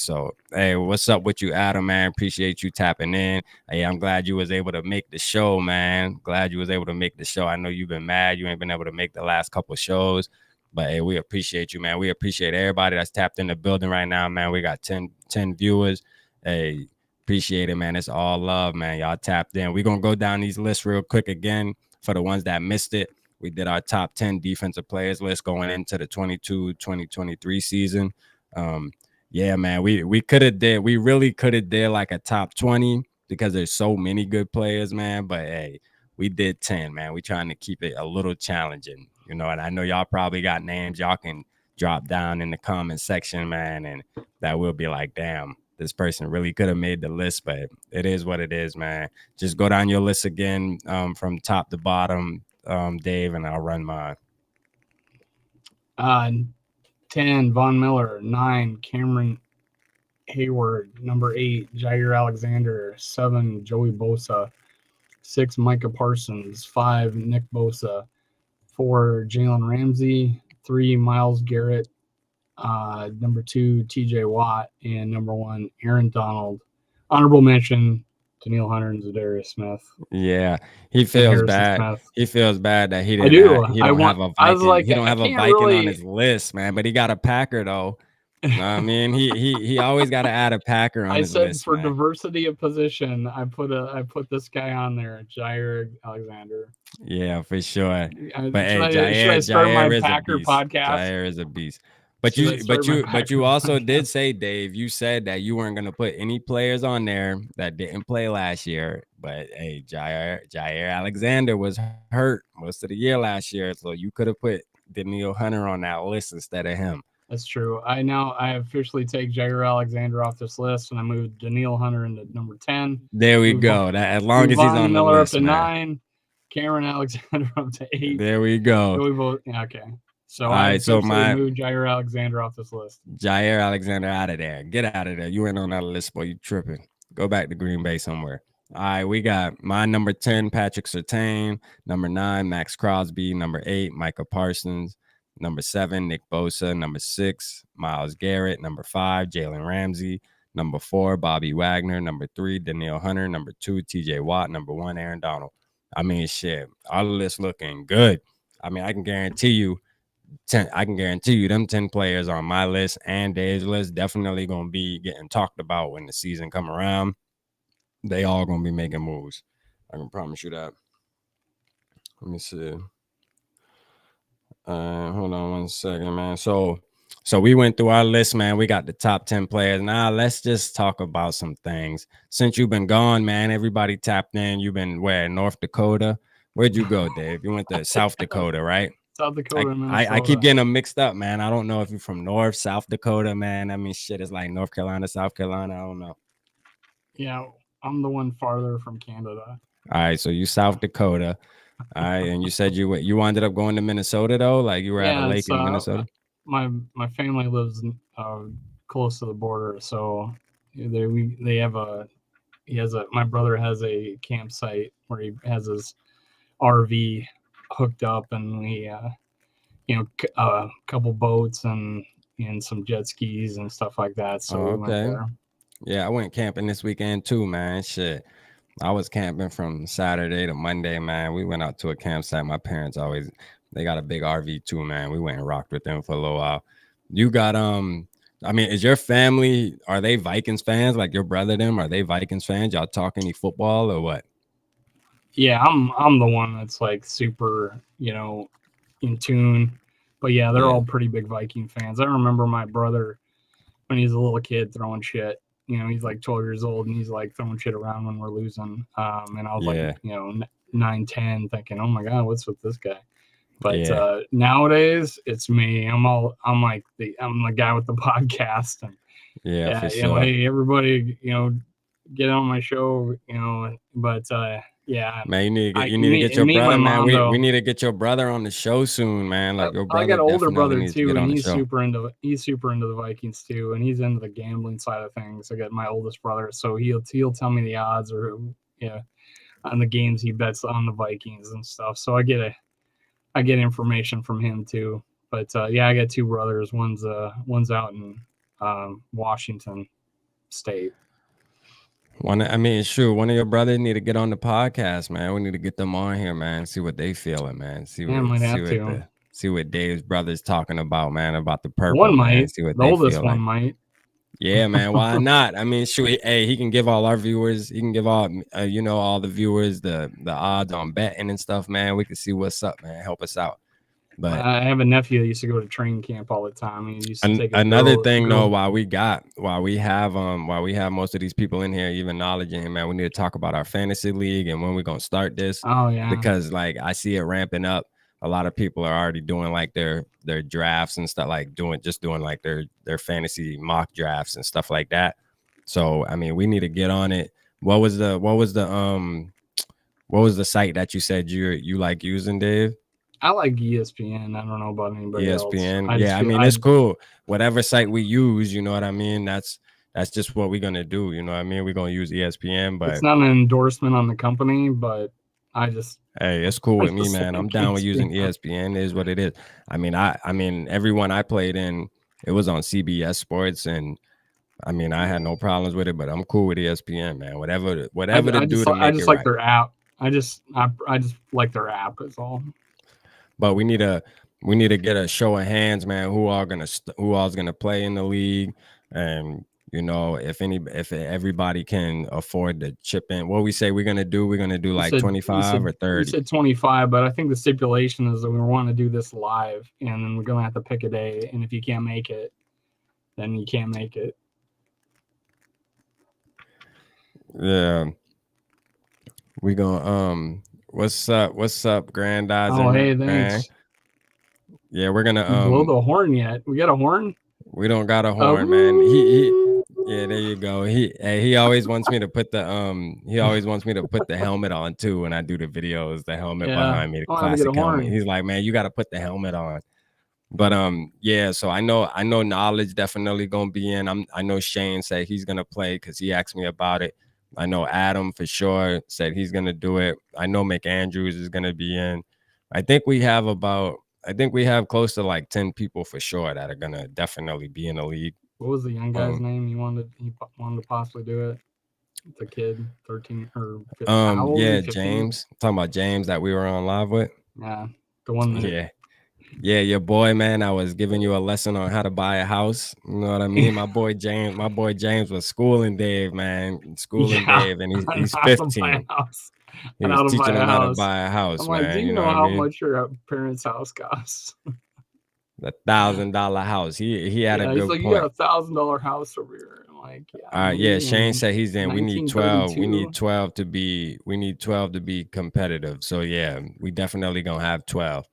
what's up with you, Adam, man? Appreciate you tapping in. Hey, I'm glad you was able to make the show, man. Glad you was able to make the show. I know you've been mad you ain't been able to make the last couple shows, but hey, we appreciate you, man. We appreciate everybody that's tapped in the building right now, man. We got 10 viewers. Hey, appreciate it, man. It's all love, man. Y'all tapped in. We're going to go down these lists real quick again for the ones that missed it. We did our top 10 defensive players list going into the 2023 season. Yeah, man, we really could have did like a top 20 because there's so many good players, man. But hey, we did 10, man. We trying to keep it a little challenging, and I know y'all probably got names y'all can drop down in the comment section, man, and that will be like, damn, this person really could have made the list, but it is what it is, man. Just go down your list again from top to bottom, Dave, and I'll run mine. 10, Von Miller. 9, Cameron Hayward. Number 8, Jair Alexander. 7, Joey Bosa. 6, Micah Parsons. 5, Nick Bosa. 4, Jalen Ramsey. 3, Myles Garrett. Number 2, TJ Watt. And number 1, Aaron Donald. Honorable mention, Daniil Hunter and Zadarius Smith. Yeah, he feels bad. Smith. He feels bad that he didn't. He don't have a Viking on his list, man. But he got a Packer though. I mean, he always got to add a Packer on his list. I said for diversity of position, I put this guy on there, Jair Alexander. Yeah, for sure. But should I start my Packer podcast? Jair is a beast. But you also did say, Dave, you said that you weren't going to put any players on there that didn't play last year. But hey, Jair Alexander was hurt most of the year last year, so you could have put Daniil Hunter on that list instead of him. That's true. I officially take Jair Alexander off this list, and I moved Daniil Hunter into number 10. There we go. That as long as he's on the list, up to 9, Cameron Alexander up to 8. There we go. Okay. So I moved Jair Alexander off this list. Jair Alexander out of there. Get out of there. You ain't on that list, boy. You tripping. Go back to Green Bay somewhere. All right, we got my number 10, Patrick Surtain. Number 9, Max Crosby. Number 8, Micah Parsons. Number 7, Nick Bosa. Number 6, Myles Garrett. Number 5, Jalen Ramsey. Number 4, Bobby Wagner. Number 3, Daniil Hunter. Number 2, TJ Watt. Number 1, Aaron Donald. I mean, shit, our list looking good. I mean, I can guarantee you I can guarantee you them 10 players on my list and Dave's list definitely gonna be getting talked about when the season come around. They all gonna be making moves. I can promise you that. Let me see. Hold on one second, man. So we went through our list, man. We got the top 10 players. Now let's just talk about some things. Since you've been gone, man, everybody tapped in. You've been where? North Dakota. Where'd you go, Dave? You went to South Dakota, right? South Dakota and I keep Minnesota. getting them mixed up, man. I don't know if you're from North, South Dakota, man. I mean, shit, it's like North Carolina, South Carolina. I don't know. Yeah, I'm the one farther from Canada. All right, so you South Dakota. All right, and you said you ended up going to Minnesota though, like you were at a lake in Minnesota. My family lives close to the border, so they have my brother has a campsite where he has his RV hooked up, and we a couple boats and some jet skis and stuff like that. So we went there. Yeah, I went camping this weekend too, man. Shit. I was camping from Saturday to Monday, man. We went out to a campsite. My parents they got a big RV too, man. We went and rocked with them for a little while. You got I mean, is your family, are they Vikings fans? Like your brother them, are they Vikings fans? Y'all talk any football or what? Yeah, I'm the one that's like super, in tune. But yeah, they're all pretty big Viking fans. I remember my brother when he was a little kid throwing shit. He's like 12 years old and he's like throwing shit around when we're losing. And I was like, 9, 10, thinking, oh my God, what's with this guy? But nowadays it's me. I'm the guy with the podcast, and for sure. Hey, everybody, get on my show, but yeah, man, you need to get your brother, man. We need to get your brother on the show soon, man. Like your brother, I got an older brother too, and he's super into the Vikings too, and he's into the gambling side of things. I got my oldest brother, so he'll tell me the odds or on the games he bets on the Vikings and stuff. So I get information from him too. But I got two brothers. One's out in Washington State. One of your brothers need to get on the podcast, man. We need to get them on here, man. See what they feeling, man. See what Dave's brother's talking about, man. About the purple. One might. Man. See what the oldest one might. Yeah, man. Why not? I mean, he can give all our viewers. He can give all all the viewers the odds on betting and stuff, man. We can see what's up, man. Help us out. But I have a nephew that used to go to training camp all the time. He used to take another thing though, while we have most of these people in here even acknowledging him, man, we need to talk about our fantasy league and when we're gonna start this. Oh yeah. Because like I see it ramping up. A lot of people are already doing like their drafts and stuff, like doing like their fantasy mock drafts and stuff like that. So I mean, we need to get on it. What was the site that you said you like using, Dave? I like ESPN. I don't know about anybody else. ESPN. It's cool. Whatever site we use, you know what I mean? That's just what we're gonna do. You know what I mean? We're gonna use ESPN, but it's not an endorsement on the company, but it's cool with me, man. I'm down with using ESPN. It is what it is. I mean, everyone I played in, it was on CBS Sports, and I mean, I had no problems with it, but I'm cool with ESPN, man. Whatever to do to make it right. I just like their app. I just like their app is all. But we need to get a show of hands, man. Who all's gonna play in the league, and if everybody can afford to chip in. What we say we're gonna do like 25 or 30. We said 25, but I think the stipulation is that we want to do this live, and then we're gonna have to pick a day. And if you can't make it, then you can't make it. Yeah, we gonna What's up, Granddad? Oh, hey, thanks. Man. Yeah, we're gonna blow the horn yet. We got a horn? We don't got a horn, man. He yeah, there you go. He always wants me to put the helmet on too when I do the videos, the helmet behind me, the classic helmet. He's like, man, you gotta put the helmet on. But so I know Knowledge definitely gonna be in. I know Shane said he's gonna play because he asked me about it. I know Adam for sure said he's gonna do it. I know McAndrews is gonna be in. I think we have close to like 10 people for sure that are gonna definitely be in the league. What was the young guy's name? He wanted to possibly do it. The kid, 13 or 15. James. I'm talking about James that we were on live with. Yeah, the one that Yeah, your boy, man. I was giving you a lesson on how to buy a house. You know what I mean? My boy James was schooling Dave, man. Schooling Yeah, Dave, and on he's how to buy 15. a house. He And was how to buy teaching a him how to house. buy a I'm house, like, do man. you You know know what I how mean? much your parents' house costs? $1,000 house. He had a Yeah, he's good like, you got point. $1,000 house over here. I'm like, yeah, All right, yeah. me Shane in said he's in. We need 12. We 1932. need 12 to be. We need 12 to be competitive. So yeah, we definitely gonna have 12.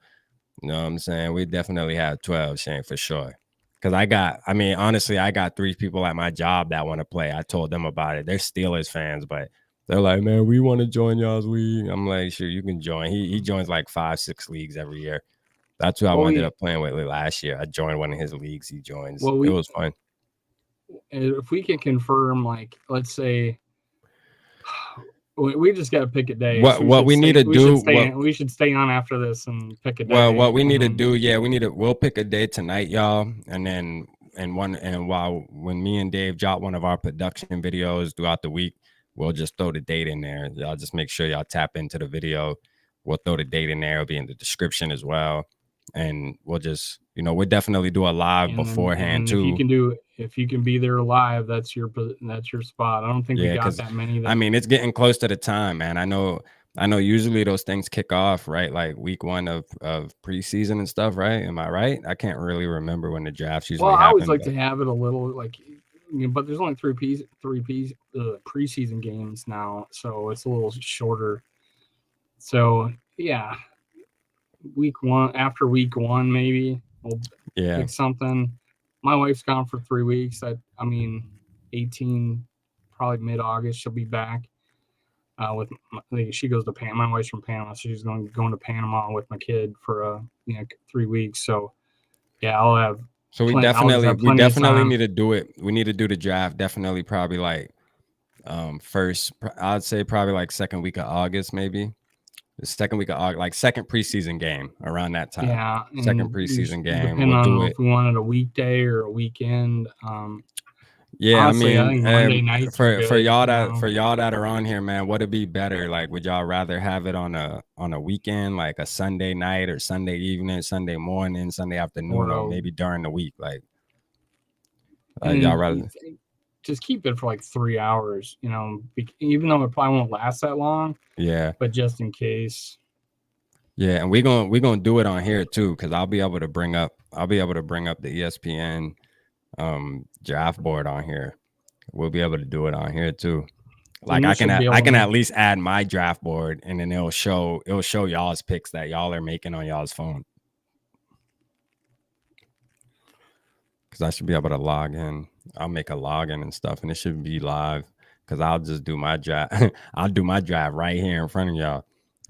You know what I'm saying? We definitely have 12, Shane, for sure. Because I mean, honestly, I got 3 people at my job that want to play. I told them about it. They're Steelers fans, but they're like, man, we want to join y'all's league. I'm like, sure, you can join. He joins like 5, 6 leagues every year. That's who I Well, ended up playing with last year. I joined one of his leagues. He joins. well, It we was fun. if we can confirm, like, let's say, we just got to pick a day. So What we need to do, we should stay on after this and pick a well, day. what we need to do, yeah, we'll pick a day tonight, y'all, and then when me and Dave drop one of our production videos throughout the week, we'll just throw the date in there. Y'all just make sure y'all tap into the video. We'll throw the date in there. It'll be in the description as well, and we'll just, we'll definitely do a live beforehand too. If you can be there live, that's your spot. I don't think we Yeah, got because that many. I mean, it's getting close to the time, man. I know usually those things kick off, right? Like week 1 of preseason and stuff, right? Am I right? I can't really remember when the drafts Well, usually I always happen, like but to have it a little like, but there's only three preseason games now, so it's a little shorter. So yeah, after week 1, maybe we'll yeah. pick something. My wife's gone for 3 weeks. I mean, 18, probably mid-August she'll be back. She goes to Panama. My wife's from Panama, so she's going to Panama with my kid for 3 weeks. So yeah, I'll have. So we definitely need to do it. We need to do the draft. Definitely, probably like first. I'd say probably like second week of August, maybe the second week of August, like second preseason game around that time. Yeah, second preseason game. Depending We'll on do it. if we wanted a weekday or a weekend. Yeah, Honestly, I I think mean, Monday nights are good, for y'all that are on here, man, would it be better? Like, would y'all rather have it on a weekend, like a Sunday night or Sunday evening, Sunday morning, Sunday afternoon, or maybe during the week? Like y'all rather just keep it for like 3 hours, even though it probably won't last that long. Yeah, but just in case. Yeah, and we're gonna do it on here too, because I'll be able to bring up the ESPN draft board on here. We'll be able to do it on here too. Like I can at least add my draft board, and then it'll show y'all's picks that y'all are making on y'all's phone. Because I should be able to log in. I'll make a login and stuff, and it should be live. Because I'll just do my draft. I'll do my draft right here in front of y'all.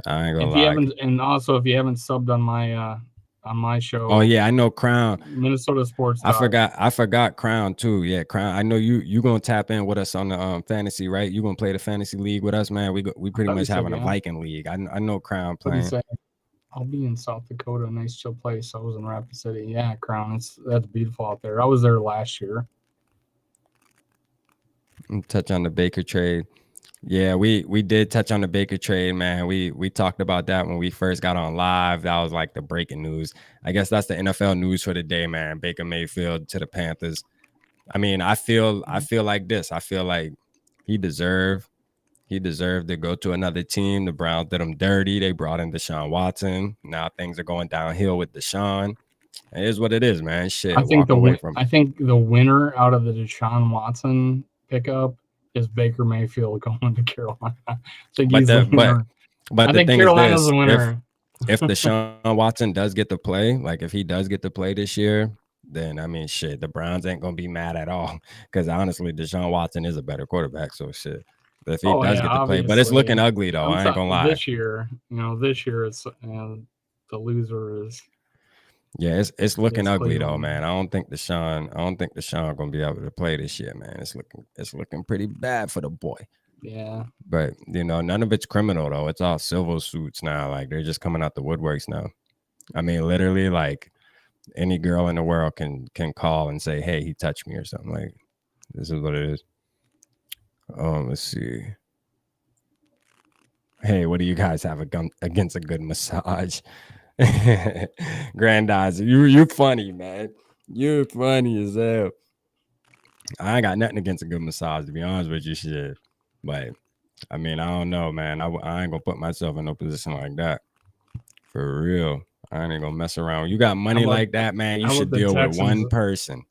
I ain't gonna lie. And also, if you haven't subbed on my show. Oh yeah, I know Crown. Minnesota Sports Talk. I forgot Crown too. Yeah, Crown. I know you gonna tap in with us on the fantasy, right? You gonna play the fantasy league with us, man. We pretty much having a Viking league. I know Crown playing. I'll be in South Dakota, nice chill place. I was in Rapid City. Yeah, Crown. That's beautiful out there. I was there last year. Touch on the Baker trade. Yeah, we did touch on the Baker trade, man. We talked about that when we first got on live. That was like the breaking news. I guess that's the NFL news for the day, man. Baker Mayfield to the Panthers. I mean, I feel like this. I feel like he deserved to go to another team. The Browns did him dirty. They brought in Deshaun Watson. Now things are going downhill with Deshaun. It is what it is, man. Shit. I think the winner out of the Deshaun Watson pickup is Baker Mayfield going to Carolina. I think he's the winner. But I think Carolina's the winner. If Deshaun Watson does get to play, like if he does get to play this year, then I mean, shit, the Browns ain't gonna be mad at all. Because honestly, Deshaun Watson is a better quarterback. So shit, if he does get to play, but it's looking ugly though. I ain't gonna lie. This year it's the loser is. Yeah, it's looking ugly though, man. I don't think Deshaun gonna be able to play this year, man. It's looking pretty bad for the boy. Yeah. But none of it's criminal though. It's all civil suits now. Like they're just coming out the woodworks now. I mean, literally, like any girl in the world can call and say, "Hey, he touched me" or something. Like this is what it is. Let's see. Hey, what do you guys have against a good massage? Grandizer, you funny, man. You're funny as hell. I ain't got nothing against a good massage, to be honest with you, shit. But I mean, I don't know, man. I ain't gonna put myself in no position like that. For real. I ain't gonna mess around. You got money like that, man. You should deal with one person.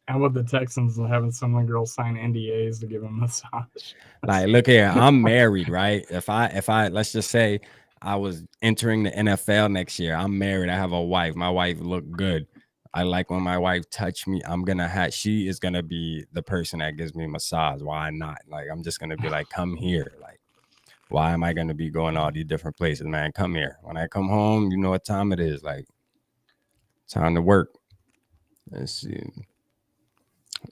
And with the Texans having some girls sign NDAs to give them a massage. Like, look here, I'm married, right? If I let's just say I was entering the NFL next year, I'm married, I have a wife. My wife look good. I like when my wife touch me. She is gonna be the person that gives me a massage. Why not? Like, I'm just gonna be like, come here. Like, why am I gonna be going all these different places, man? Come here. When I come home, you know what time it is. Like, time to work. Let's see.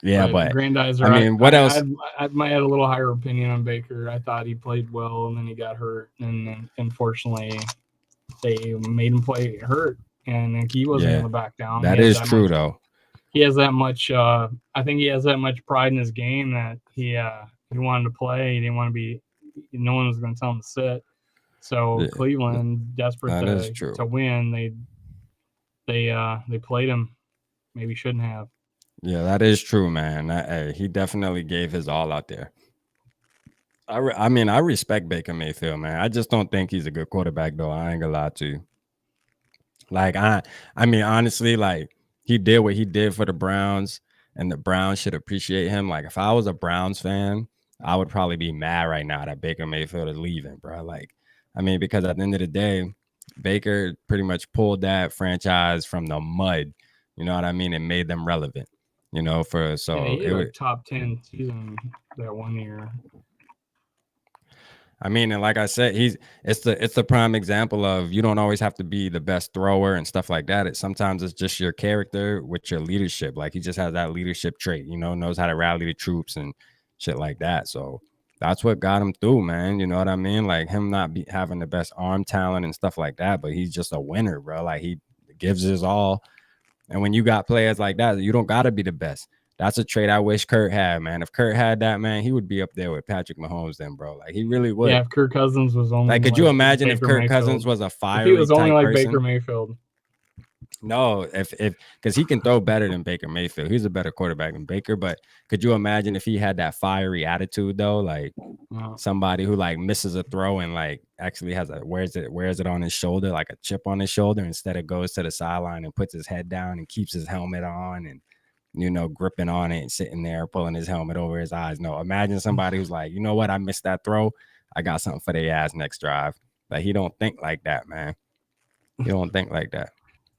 Yeah, but Grandizer, I mean, what else? I might have a little higher opinion on Baker. I thought he played well, and then he got hurt, and then unfortunately, they made him play hurt, and he wasn't going to back down. That is true, though. He has that much. I think he has that much pride in his game that he wanted to play. He didn't want to be. No one was going to tell him to sit. So Cleveland, desperate to win, they played him. Maybe shouldn't have. Yeah, that is true, man. He definitely gave his all out there. I mean, I respect Baker Mayfield, man. I just don't think he's a good quarterback, though. I ain't gonna lie to you. Like, I mean, honestly, like, he did what he did for the Browns, and the Browns should appreciate him. Like, if I was a Browns fan, I would probably be mad right now that Baker Mayfield is leaving, bro. Like, I mean, because at the end of the day, Baker pretty much pulled that franchise from the mud. You know what I mean? It made them relevant. You know, he had a top 10 season that 1 year. I mean, and like I said, it's the prime example of you don't always have to be the best thrower and stuff like that. Sometimes it's just your character with your leadership. Like, he just has that leadership trait, you know, knows how to rally the troops and shit like that. So that's what got him through, man. You know what I mean? Like, him not having the best arm talent and stuff like that, but he's just a winner, bro. Like, he gives his all. And when you got players like that, you don't got to be the best. That's a trait I wish Kurt had, man. If Kurt had that, man, he would be up there with Patrick Mahomes then, bro. Like, he really would. Yeah, if Kirk Cousins was only like, could you imagine if Kirk Cousins was a fiery if he was only like person? Baker Mayfield. No, if because he can throw better than Baker Mayfield. He's a better quarterback than Baker. But could you imagine if he had that fiery attitude though? Like, somebody who like misses a throw and like actually has wears it on his shoulder, like a chip on his shoulder, instead of goes to the sideline and puts his head down and keeps his helmet on and, you know, gripping on it and sitting there pulling his helmet over his eyes. No, imagine somebody who's like, you know what, I missed that throw. I got something for their ass next drive. Like, he don't think like that, man. He don't think like that.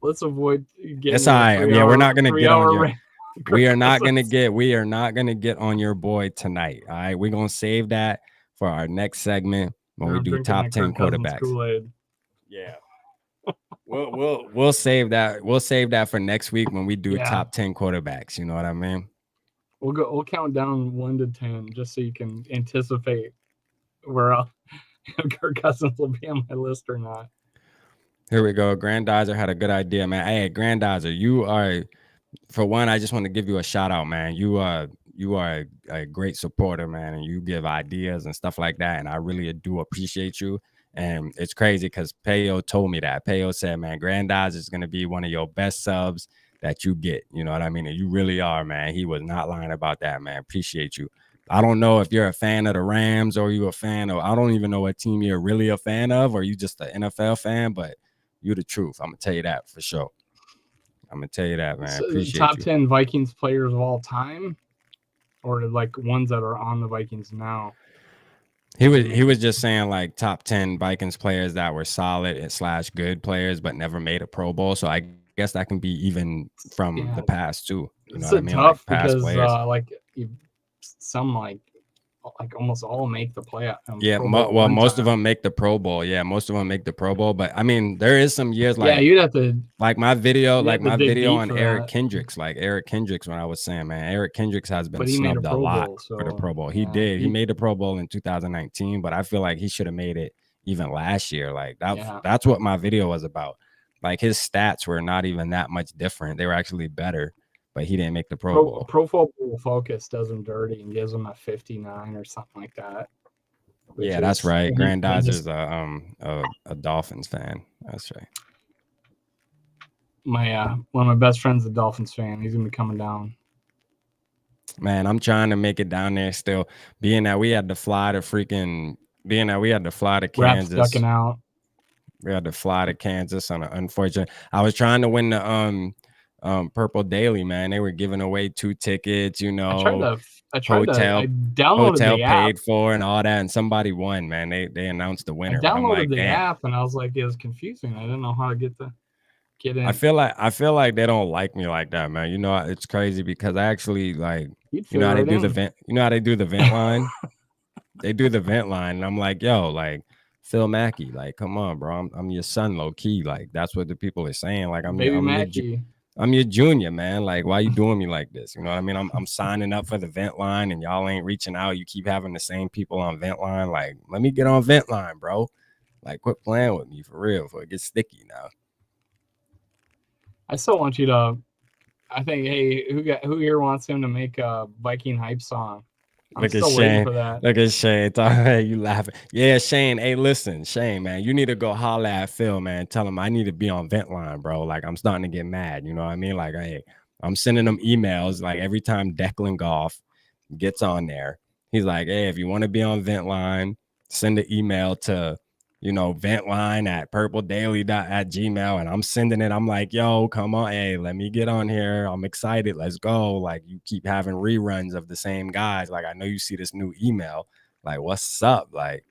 Let's avoid getting. It's all right. Yeah, we're not gonna get on your. We are not gonna get on your boy tonight. All right, we're gonna save that for our next segment when we do top 10 quarterbacks. Yeah. We'll save that. We'll save that for next week when we do top 10 quarterbacks. You know what I mean? We'll count down 1 to 10 just so you can anticipate where Kirk Cousins will be on my list or not. Here we go. Grandizer had a good idea, man. Hey, Grandizer, you are, for one, I just want to give you a shout out, man. You are a great supporter, man, and you give ideas and stuff like that. And I really do appreciate you. And it's crazy because Payo told me that. Payo said, man, Grandizer is going to be one of your best subs that you get. You know what I mean? And you really are, man. He was not lying about that, man. Appreciate you. I don't know if you're a fan of the Rams or you a fan of, I don't even know what team you're really a fan of, or you just an NFL fan, but you're the truth. I'm gonna tell you that for sure. I'm gonna tell you that, man. So appreciate top you. 10 Vikings players of all time, or like ones that are on the Vikings now. He was just saying like top 10 Vikings players that were solid / good players, but never made a Pro Bowl. So I guess that can be even from the past too. You know what I mean? Tough like past because players. Some almost all make the playoff. Most of them make the Pro Bowl. Yeah, most of them make the Pro Bowl. But I mean, there is some years like you'd have to like my video on Eric Kendricks. Like Eric Kendricks, when I was saying, man, Eric Kendricks has been snubbed a lot for the Pro Bowl. He did. He made the Pro Bowl in 2019, but I feel like he should have made it even last year. Like that's what my video was about. Like, his stats were not even that much different. They were actually better. But he didn't make the Pro Bowl. Pro Football Focus does him dirty and gives him a 59 or something like that. Yeah, that's right. Grandizer's a Dolphins fan. That's right. My one of my best friends, a Dolphins fan. He's gonna be coming down. Man, I'm trying to make it down there still. Being that we had to fly to Raps Kansas. ducking out. We had to fly to Kansas on an unfortunate. I was trying to win the Purple Daily, man. They were giving away 2 tickets, you know. I downloaded hotel the paid app. for and all that, and somebody won, man. They announced the I winner. But I'm downloaded like, the damn. app, and I was like, it was confusing. I didn't know how to get in. I feel like they don't like me like that, man. You know, it's crazy because I actually like, You'd you know how fit they right do the in. vent. You know how they do the vent line. They do the vent line, and I'm like, yo, like Phil Mackey, like, come on, bro. I'm your son, low key. Like, that's what the people are saying. Like, Baby Mackey. I'm your junior, man. Like, why you doing me like this? You know what I mean? I'm signing up for the vent line, and y'all ain't reaching out. You keep having the same people on vent line. Like, let me get on vent line, bro. Like, quit playing with me for real. For it gets sticky now. I still want you to. I think, hey, who here wants him to make a Viking hype song? I'm Look at still waiting Shane. for that. Look at Shane. You laughing. Yeah, Shane. Hey, listen, Shane, man. You need to go holler at Phil, man. Tell him I need to be on vent line, bro. Like, I'm starting to get mad. You know what I mean? Like, hey, I'm sending them emails. Like, every time Declan Goff gets on there, he's like, hey, if you want to be on vent line, send an email to, ventline at purpledaily.gmail. And I'm sending it. I'm like, yo, come on. Hey, let me get on here. I'm excited. Let's go. Like, you keep having reruns of the same guys. Like, I know you see this new email. Like, what's up? Like,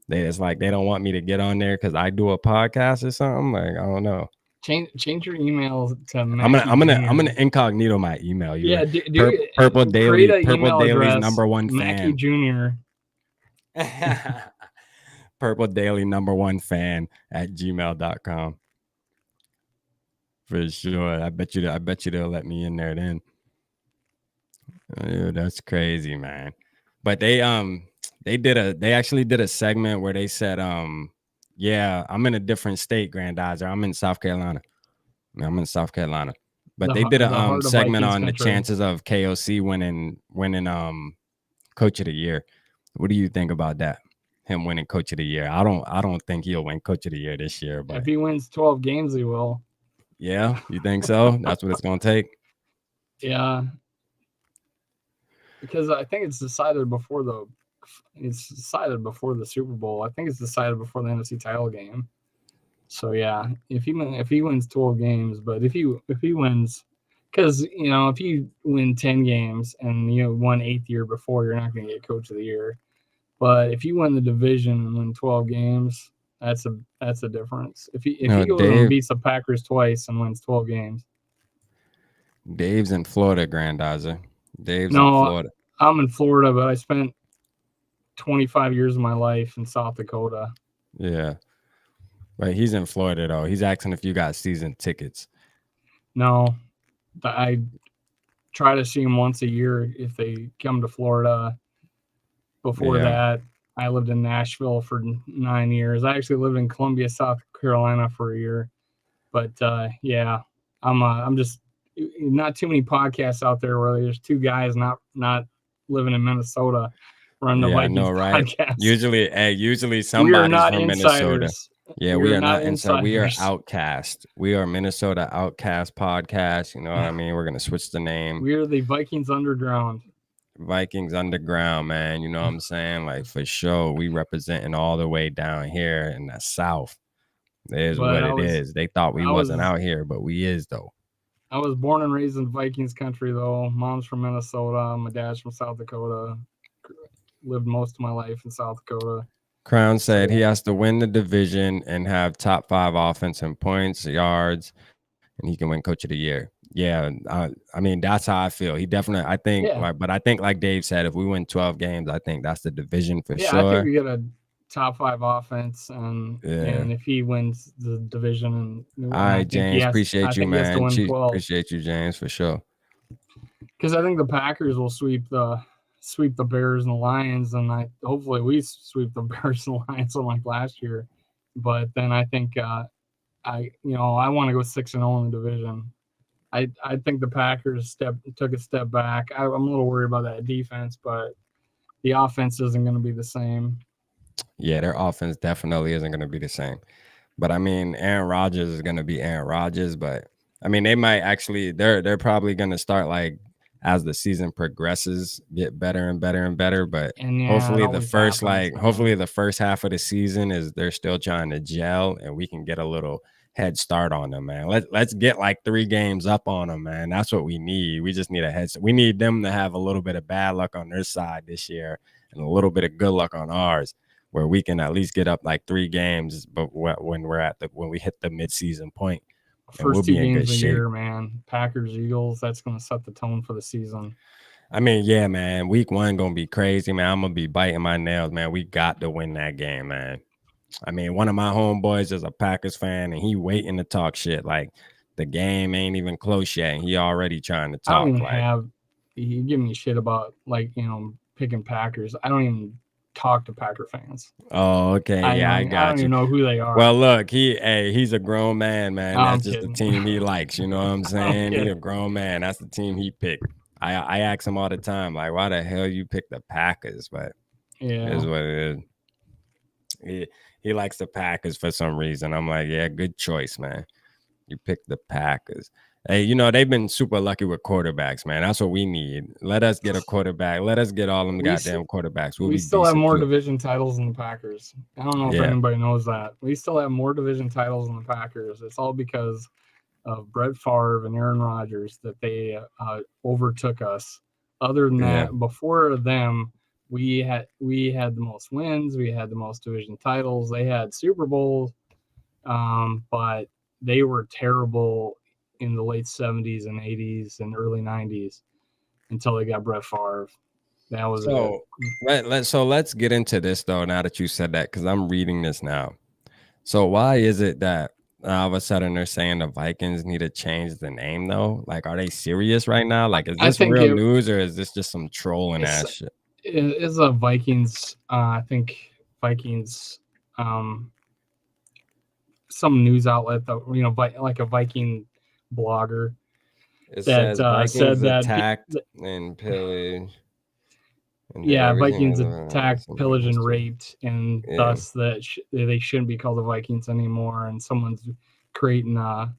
it's like they don't want me to get on there because I do a podcast or something. Like, I don't know. Change your email to Mackie I'm gonna incognito my email. Yeah, Purple Daily, Purple Daily's number one Mackie fan. Jr. Purple Daily #1 fan at gmail.com. For sure. I bet you they'll let me in there then. Oh, that's crazy, man. But they actually did a segment where they said, yeah, I'm in a different state, Grandizer. I'm in South Carolina. But they did a segment on the chances of KOC winning Coach of the Year. What do you think about that? Him winning Coach of the Year. I don't think he'll win Coach of the Year this year. But if he wins 12 games, he will. Yeah, you think so? That's what it's gonna take. Yeah, because I think it's decided before the Super Bowl. I think it's decided before the NFC title game. So yeah, if he wins 12 games, but if he wins, because if you win 10 games and won 8th year before, you're not going to get Coach of the Year. But if you win the division and win 12 games, that's a difference. If he goes and beats the Packers twice and wins 12 games. Dave's in Florida, Grandizer. Dave's in Florida. I'm in Florida, but I spent 25 years of my life in South Dakota. Yeah. But he's in Florida, though. He's asking if you got season tickets. No. I try to see him once a year if they come to Florida. Before that, I lived in Nashville for 9 years. I actually lived in Columbia, South Carolina for a year. But yeah, I'm just not too many podcasts out there where there's 2 guys not living in Minnesota running the Vikings podcast. Usually somebody's from Minnesota. Yeah, we are not inside. We are outcast. We are Minnesota Outcast Podcast. You know what I mean? We're gonna switch the name. We are the Vikings Underground. Vikings Underground, man. You know what I'm saying? Like, for sure, we representing all the way down here in the South. It is what it is. They thought we wasn't out here, but we is, though. I was born and raised in Vikings country, though. Mom's from Minnesota. My dad's from South Dakota. Lived most of my life in South Dakota. Crown said he has to win the division and have top 5 offense in points, yards, and he can win Coach of the Year. Yeah, I mean, that's how I feel. He definitely, I think, like Dave said, if we win 12 games, I think that's the division for sure. Yeah, I think we get a top 5 offense, and if he wins the division, all right, James, appreciate you, man. Appreciate you, James, for sure. Because I think the Packers will sweep the Bears and the Lions, and hopefully we sweep the Bears and the Lions unlike last year. But then I think I want to go 6-0 in the division. I think the Packers took a step back. I'm a little worried about that defense, but the offense isn't going to be the same. Yeah, their offense definitely isn't going to be the same. But I mean, Aaron Rodgers is going to be Aaron Rodgers, but I mean, they might actually. They're probably gonna start like as the season progresses, get better and better and better. But And yeah, it hopefully always happens, man. hopefully the first half of the season is they're still trying to gel, and we can get a little head start on them, man. Let's get like 3 games up on them, man. That's what we need. We just need a head start. We need them to have a little bit of bad luck on their side this year and a little bit of good luck on ours, where we can at least get up like 3 games. But when we hit the midseason point, and First we'll 2 be in games good of the shape. year, man. Packers, Eagles, that's going to set the tone for the season. I mean, yeah, man. Week 1 gonna be crazy, man. I'm gonna be biting my nails, man. We got to win that game, man. I mean, one of my homeboys is a Packers fan, and he waiting to talk shit. Like the game ain't even close yet, and he already trying to I don't talk. even Like, have you give me shit about like picking Packers. I don't even talk to Packer fans. oh, okay, yeah, I I got don't you. even know who they are. Well, look, he's a grown man, man. No, That's I'm just the kidding. team he likes. You know what I'm saying? He's a kidding. grown man. That's the team he picked. I ask him all the time, like, why the hell you pick the Packers? But it Yeah, is what it is. He likes the Packers for some reason. I'm like, yeah, good choice, man. You picked the Packers. Hey, they've been super lucky with quarterbacks, man. That's what we need. Let us get a quarterback. Let us get all them goddamn quarterbacks. We'll we be still have decent more too. division titles than the Packers. I don't know if Yeah. anybody knows that. We still have more division titles than the Packers. It's all because of Brett Favre and Aaron Rodgers that they overtook us. Other than that, before them, we had the most wins. We had the most division titles. They had Super Bowls, but they were terrible in the late 70s and 80s and early 90s until they got Brett Favre. That was it. So let's get into this though. Now that you said that, because I'm reading this now. So why is it that all of a sudden they're saying the Vikings need to change the name though? Like, are they serious right now? Like, is this real news or is this just some trolling ass shit? It is a Vikings. I think Vikings. Some news outlet that like a Viking blogger. It says Vikings said that attacked and pillaged. Vikings attacked, pillaged, and raped, and thus that they shouldn't be called the Vikings anymore. And someone's creating, the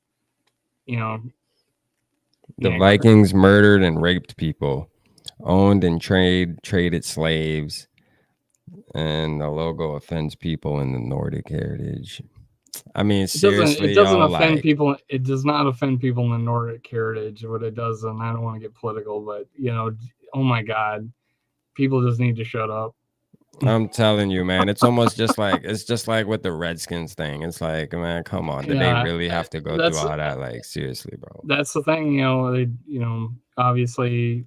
Vikings murdered and raped people, owned and traded slaves, and the logo offends people in the Nordic heritage. I mean, seriously, it doesn't offend people. It does not offend people in the Nordic heritage. What it does, and I don't want to get political, but oh my God, people just need to shut up. I'm telling you, man, it's almost just like with the Redskins thing. It's like, man, come on, did they really have to go through all that? Like, seriously, bro. That's the thing, obviously.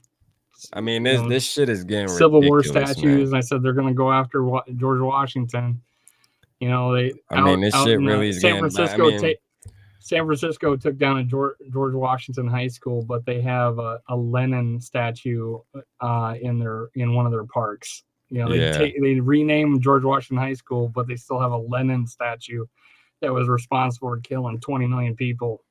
I mean, this shit is getting Civil War ridiculous, statues. man. I said they're going to go after George Washington. This shit really is San getting. Francisco. San Francisco took down a George Washington high school, but they have a Lenin statue in one of their parks. They renamed George Washington High School, but they still have a Lenin statue that was responsible for killing 20 million people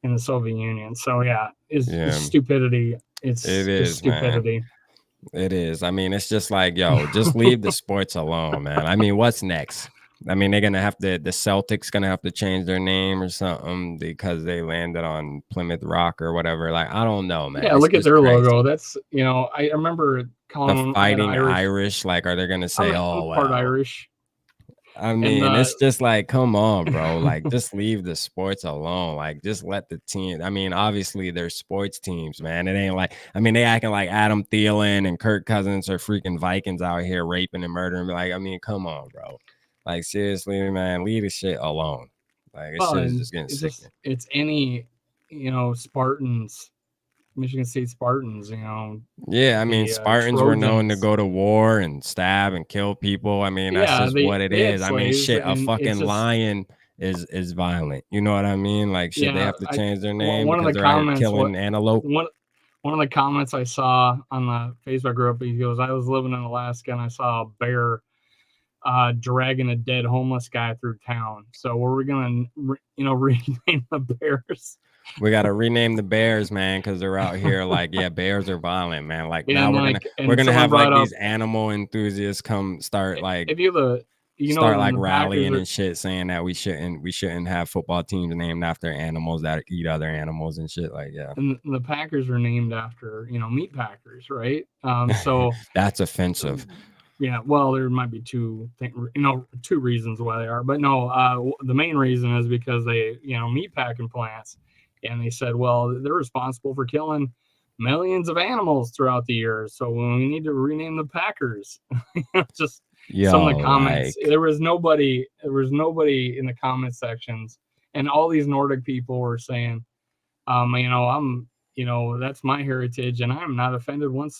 in the Soviet Union. So it's stupidity. It is stupidity. Man. It is. I mean, it's just like, yo, just leave the sports alone, man. I mean, what's next? I mean, they're gonna have to. The Celtics gonna have to change their name or something because they landed on Plymouth Rock or whatever. Like, I don't know, man. Yeah, look at their logo. That's I remember calling the them Fighting Irish. Like, are they gonna say, I'm part Irish? I mean, it's just like, come on, bro. Like, just leave the sports alone. Like, just let the team. I mean, obviously, they're sports teams, man. It ain't like, I mean, they acting like Adam Thielen and Kirk Cousins are freaking Vikings out here raping and murdering. Like, I mean, come on, bro. Like, seriously, man, leave the shit alone. Like, it's just getting sick. It's any, Spartans, Michigan State Spartans, Yeah, I mean, Spartans were known to go to war and stab and kill people. I mean, that's just what it is. I mean, shit, a fucking lion is violent. You know what I mean? Like, shit, they have to change their name because they're out killing antelope. One of the comments I saw on the Facebook group, he goes, I was living in Alaska and I saw a bear dragging a dead homeless guy through town. So we're gonna rename the bears. We gotta rename the bears, man, because they're out here like, bears are violent, man. Like, now we're gonna have like these animal enthusiasts come start like. If you start like the rallying Packers and shit, saying that we shouldn't have football teams named after animals that eat other animals and shit. Like, yeah, and the Packers are named after meat packers, right? So that's offensive. yeah, well, there might be two reasons why they are, but no, the main reason is because they meat packing plants, and they said, well, they're responsible for killing millions of animals throughout the year, so we need to rename the Packers. Just some of the comments. Like, There was nobody in the comment sections, and all these Nordic people were saying, that's my heritage, and I'm not offended one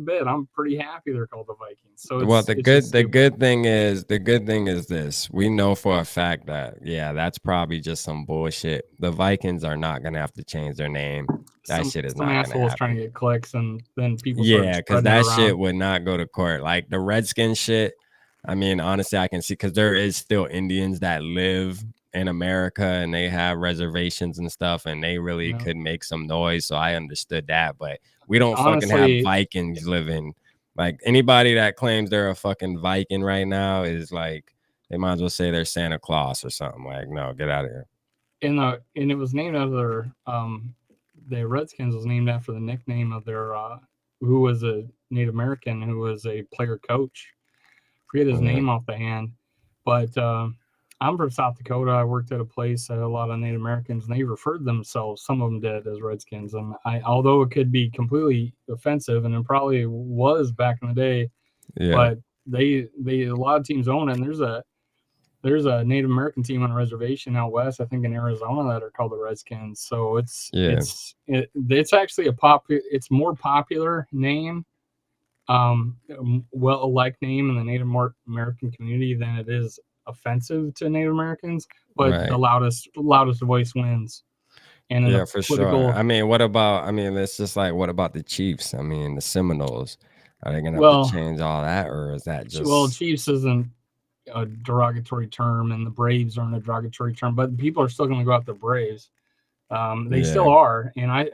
bit. I'm pretty happy they're called the Vikings. So well, it's just the stupid. good thing is this. We know for a fact that that's probably just some bullshit. The Vikings are not gonna have to change their name. That shit is Some not gonna assholes trying happen. to get clicks, and then people start Yeah, because spreading it that around. shit would not go to court. Like the Redskins shit. I mean, honestly, I can see because there is still Indians that live in America and they have reservations and stuff, and they really could make some noise. So I understood that, but we don't fucking have Honestly, Vikings living. Like anybody that claims they're a fucking Viking right now is like they might as well say they're Santa Claus or something. Like, no, get out of here. and it was named after the Redskins was named after the nickname of their who was a Native American who was a player coach. Forget his name off the hand, but I'm from South Dakota. I worked at a place that had a lot of Native Americans, and they referred themselves, some of them did, as Redskins. And although it could be completely offensive, and it probably was back in the day, but they a lot of teams own it. And there's a Native American team on a reservation out west, I think in Arizona, that are called the Redskins. So it's actually it's more popular name, well-liked name in the Native American community than it is offensive to Native Americans. But the loudest voice wins. And in For sure. I mean, it's just like, what about the Chiefs? I mean, the Seminoles. Are they gonna have to change all that, or is that just? Well, Chiefs isn't a derogatory term, and the Braves aren't a derogatory term, but people are still going to go after Braves. They still are, and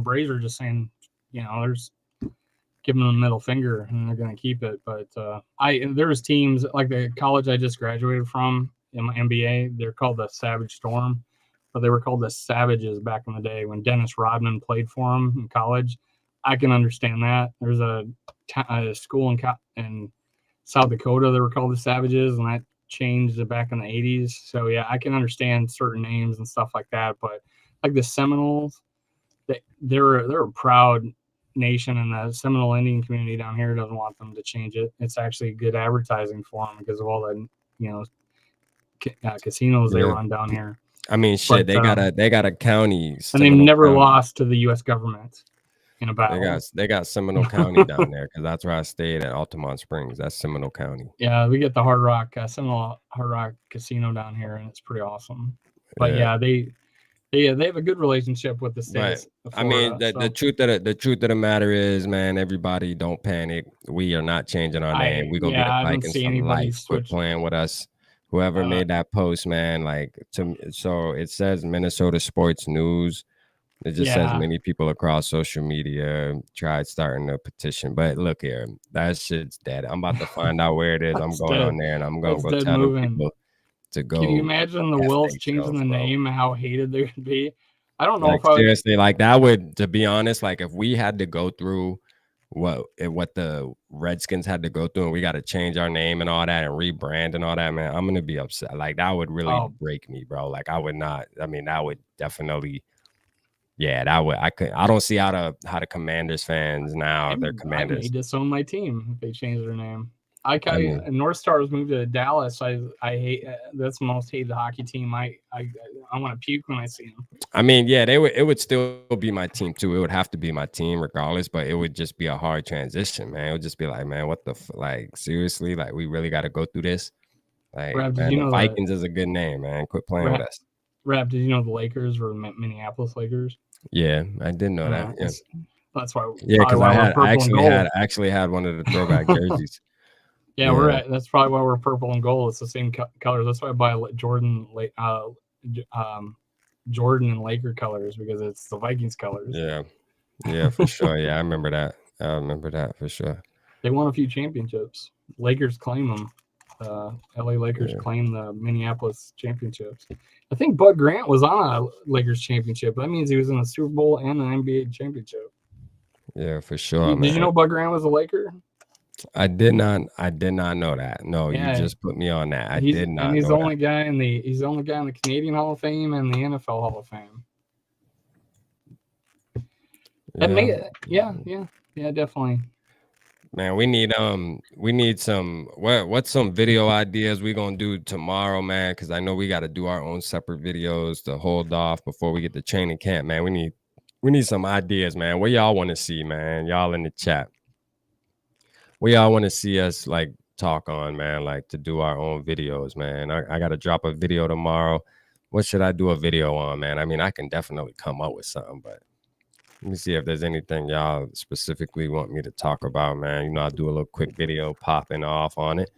Braves are just saying, there's giving them the middle finger, and they're going to keep it. But there's teams like the college I just graduated from in my MBA. They're called the Savage Storm, but they were called the Savages back in the day when Dennis Rodman played for them in college. I can understand that. There's a school in South Dakota they were called the Savages, and that changed back in the 80s. So yeah, I can understand certain names and stuff like that. But like the Seminoles, they're a proud nation, and the Seminole Indian community down here doesn't want them to change it. It's actually good advertising for them because of all the casinos they run down here. I mean, shit, they got a county, and they've never lost to the U.S. government in a battle. They got Seminole County down there because that's where I stayed at Altamont Springs. That's Seminole County. Yeah, we get the Hard Rock Seminole Hard Rock Casino down here, and it's pretty awesome. But they have a good relationship with the states. I mean, the truth of the matter is, man, everybody don't panic. We are not changing our name. We're gonna be the Vikings for life. Quit playing with us. Whoever made that post, man, so it says Minnesota Sports News. It just says many people across social media tried starting a petition. But look here, that shit's dead. I'm about to find out where it is. I'm going on there and I'm going to go tell them people to go. Can you imagine the Wills changing the name, how hated they would be? I don't know if seriously, like that would, to be honest, like if we had to go through what the Redskins had to go through and we got to change our name and all that and rebrand and all that, man, I'm going to be upset. Like that would really break me, bro. Like I would not, I mean, that would definitely, that would, I don't see how the Commanders fans now, they're Commanders. I may disown my team if they change their name. North Stars moved to Dallas. I hate that's the most hated hockey team. I want to puke when I see them. I mean, it would still be my team too. It would have to be my team regardless, but it would just be a hard transition, man. It would just be like, man, what the like seriously? Like we really got to go through this. Like, man, the Vikings is a good name, man. Quit playing with us. Rap, did you know the Lakers were Minneapolis Lakers? Yeah, I didn't know that. Yeah. That's why. Yeah, because I actually had one of the throwback jerseys. Yeah, that's probably why we're purple and gold. It's the same colors. That's why I buy Jordan and Laker colors, because it's the Vikings colors. Yeah, for sure. Yeah, I remember that. For sure. They won a few championships. Lakers claim them. LA Lakers claim the Minneapolis championships. I think Bud Grant was on a Lakers championship. That means he was in a Super Bowl and an NBA championship. Yeah, for sure, man. Did you know Bud Grant was a Laker? I did not know that. No, Yeah. You just put me on that. I did not. And he's know the only guy in the Canadian Hall of Fame and the NFL Hall of Fame. Yeah, definitely. Man, we need some what's some video ideas we gonna do tomorrow, man? Because I know we got to do our own separate videos to hold off before we get to training camp, man. We need some ideas, man. What y'all want to see, man? Y'all in the chat. What y'all want to see us like talk on, man? Like to do our own videos, man. I got to drop a video tomorrow. What should I do a video on, man? I mean, I can definitely come up with something, but let me see if there's anything y'all specifically want me to talk about, man. You know, I'll do a little quick video popping off on it.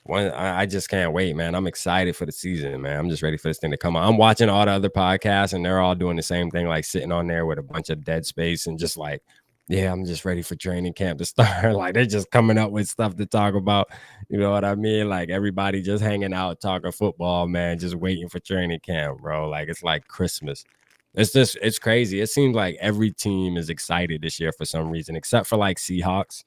I just can't wait, man. I'm excited for the season, man. I'm just ready for this thing to come on. I'm watching all the other podcasts, and they're all doing the same thing, like sitting on there with a bunch of dead space and just like, yeah, I'm just ready for training camp to start. Like, they're just coming up with stuff to talk about. You know what I mean? Like, everybody just hanging out, talking football, man, just waiting for training camp, bro. Like, it's like Christmas. It's crazy. It seems like every team is excited this year for some reason, except for like Seahawks.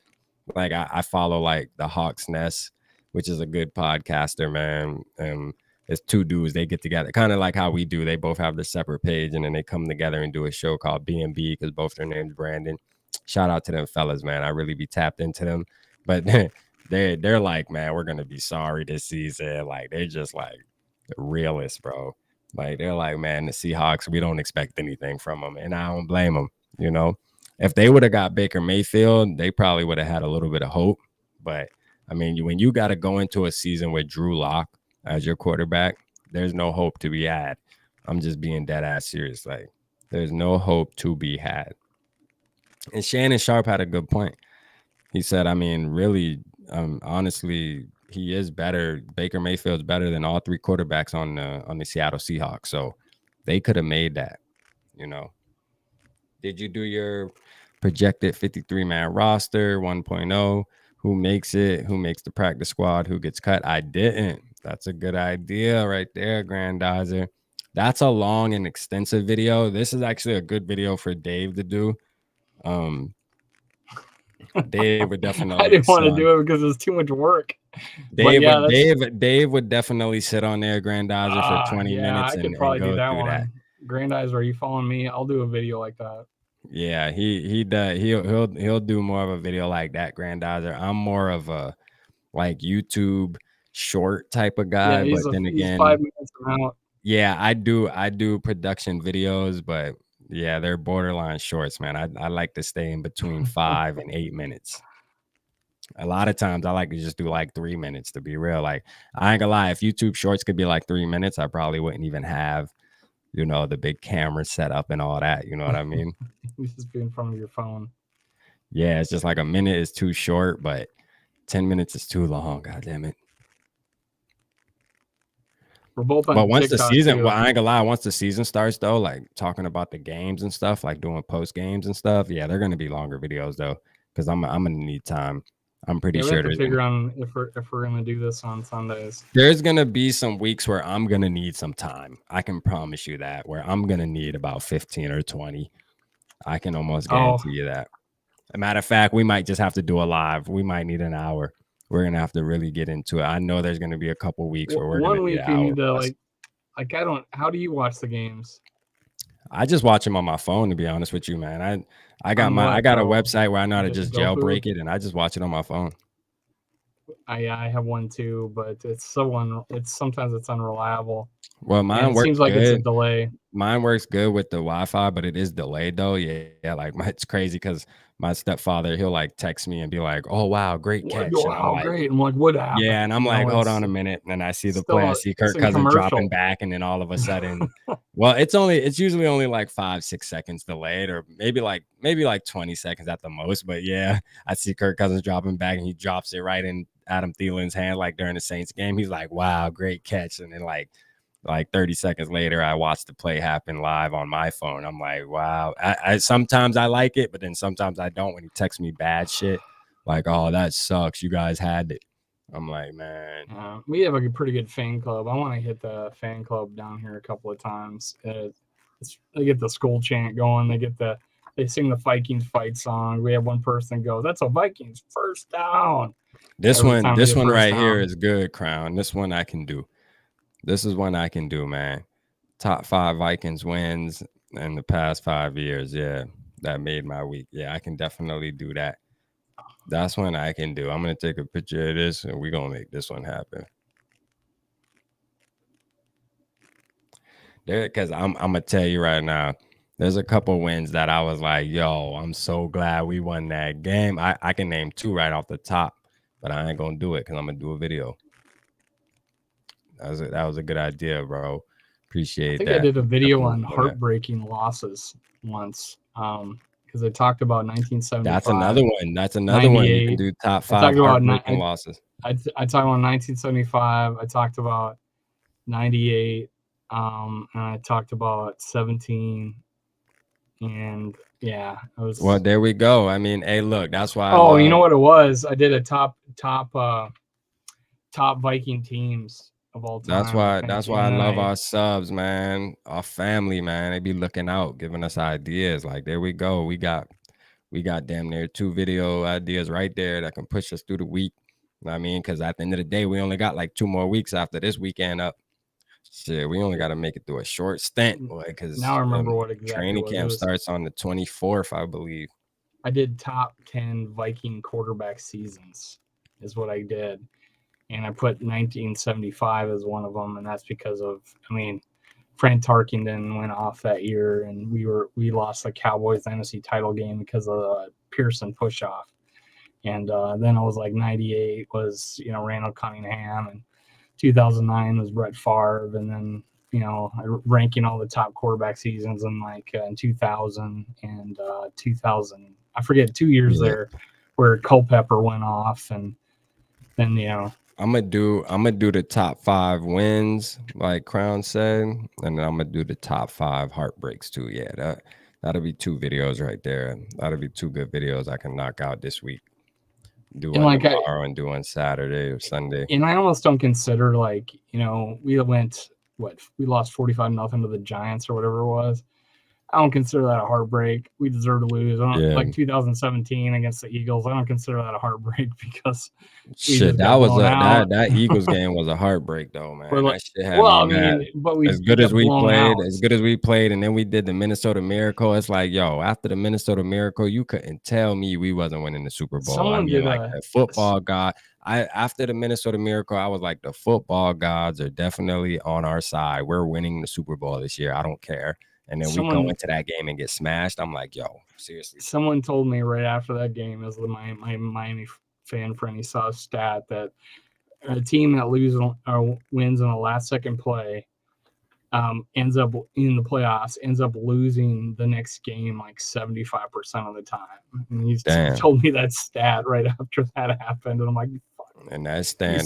Like I follow like the Hawks Nest, which is a good podcaster, man. And it's two dudes. They get together, kind of like how we do. They both have the separate page, and then they come together and do a show called B&B because both their names Brandon. Shout out to them fellas, man. I really be tapped into them, but they're like, man, we're gonna be sorry this season. Like they're just like realists, bro. Like they're like, man, the Seahawks, we don't expect anything from them, and I don't blame them. You know, if they would have got Baker Mayfield, they probably would have had a little bit of hope. But I mean, when you got to go into a season with Drew Lock as your quarterback, there's no hope to be had. I'm just being dead ass serious. Like, there's no hope to be had. And Shannon Sharp had a good point. He said, I mean, really, honestly, he is better. Baker Mayfield's better than all three quarterbacks on the Seattle Seahawks. So they could have made that, you know. Did you do your projected 53-man roster 1.0? Who makes it? Who makes the practice squad? Who gets cut? I didn't. That's a good idea right there, Grandizer. That's a long and extensive video. This is actually a good video for Dave to do. Dave would definitely. I didn't want to do it because it was too much work. Dave would definitely sit on there, Grandizer, for 20 minutes. I could probably do that one. Grandizer, are you following me? I'll do a video like that. Yeah, he does. He'll do more of a video like that, Grandizer. I'm more of a like YouTube short type of guy, yeah, but then again, he's 5 minutes out. Yeah, I do production videos, but yeah, they're borderline shorts, man. I like to stay in between 5 and 8 minutes. A lot of times I like to just do like 3 minutes, to be real. Like, I ain't gonna lie, if YouTube shorts could be like 3 minutes, I probably wouldn't even have, you know, the big camera set up and all that. You know what I mean? You just be in front of your phone. Yeah, it's just like a minute is too short, but 10 minutes is too long. God damn it. We're both on but once TikTok the season, too. well, I ain't gonna lie, once the season starts though, like talking about the games and stuff, like doing post games and stuff, yeah, they're gonna be longer videos though, because I'm gonna need time. I'm pretty sure to figure on if we're gonna do this on Sundays. There's gonna be some weeks where I'm gonna need some time. I can promise you that, where I'm gonna need about 15 or 20. I can almost guarantee you that. As a matter of fact, we might just have to do a live. We might need an hour. We're gonna have to really get into it. I know there's gonna be a couple weeks where we're one week you need to like I don't. How do you watch the games? I just watch them on my phone, to be honest with you, man. I got a website where I know how to just jailbreak it, and I just watch it on my phone. I have one too, but sometimes it's unreliable. Well, mine works. Seems like good. It's a delay. Mine works good with the Wi-Fi, but it is delayed though. Yeah, like it's crazy because my stepfather, he'll like text me and be like, "Oh wow, great catch!" Wow, great! I'm like, "What happened?" Yeah, and I'm like, "Hold on a minute," and I see the play. I see Kirk Cousins dropping back, and then all of a sudden, well, it's usually only like 5-6 seconds delayed, or maybe like 20 seconds at the most. But yeah, I see Kirk Cousins dropping back, and he drops it right in Adam Thielen's hand, like during the Saints game. He's like, "Wow, great catch!" And then like 30 seconds later, I watched the play happen live on my phone. I'm like, wow. I sometimes I like it, but then sometimes I don't when he texts me bad shit. Like, oh, that sucks. You guys had it. I'm like, man, we have a pretty good fan club. I want to hit the fan club down here a couple of times. They get the Skol chant going. They sing the Vikings fight song. We have one person goes, "That's a Vikings first down." this Every time we this get one first right down. here is good, Crown. This one I can do. This is one I can do, man. Top 5 Vikings wins in the past 5 years. Yeah, that made my week. Yeah, I can definitely do that. That's one I can do. I'm gonna take a picture of this, and we're gonna make this one happen. There, because I'm gonna tell you right now, there's a couple wins that I was like, yo, I'm so glad we won that game. I can name 2 right off the top, but I ain't gonna do it because I'm gonna do a video. That was a good idea, bro. Appreciate I think that. I did a video Definitely on doing that. heartbreaking losses once. Because I talked about 1975. That's another one. That's another one. You can 98. do top I 5 talked about heartbreaking losses. I talked about 1975. I talked about 98. And I talked about 17. And yeah, it was. Well, there we go. I mean, hey, look, that's why. Oh, you know what it was? I did a top Viking teams of all time. That's why I love our subs, man. Our family, man. They be looking out, giving us ideas. Like, there we go. We got damn near 2 video ideas right there that can push us through the week. You know what I mean? Because at the end of the day, we only got like 2 more weeks after this weekend up. Shit, we only got to make it through a short stint, boy. Because now I remember what exactly training camp starts on the 24th, I believe. I did top 10 Viking quarterback seasons, is what I did. And I put 1975 as one of them, and that's because of, Fran Tarkenton went off that year, and we lost the Cowboys NFC title game because of the Pearson push off. And then I was like 98 was Randall Cunningham, and 2009 was Brett Favre, and then ranking all the top quarterback seasons in in 2000 and 2000. I forget 2 years there where Culpepper went off, and then I'm gonna do the top 5 wins, like Crown said, and then I'm gonna do the top 5 heartbreaks too. Yeah, that'll be 2 videos right there. That'll be 2 good videos I can knock out this week. Do one tomorrow and do on Saturday or Sunday. And I almost don't consider we lost 45-0 to the Giants or whatever it was. I don't consider that a heartbreak. We deserve to lose. Like 2017 against the Eagles. I don't consider that a heartbreak because that Eagles game was a heartbreak though, man. That shit had me mad. But we as good as we played, and then we did the Minnesota Miracle. It's like, yo, after the Minnesota Miracle, you couldn't tell me we wasn't winning the Super Bowl. The football god. After the Minnesota Miracle, I was like, the football gods are definitely on our side. We're winning the Super Bowl this year. I don't care. And then we go into that game and get smashed. I'm like, yo, seriously. Someone told me right after that game, as my Miami fan friend, he saw a stat that a team that loses or wins in the last second play ends up in the playoffs, ends up losing the next game like 75% of the time. And he told me that stat right after that happened. And I'm like, and that damn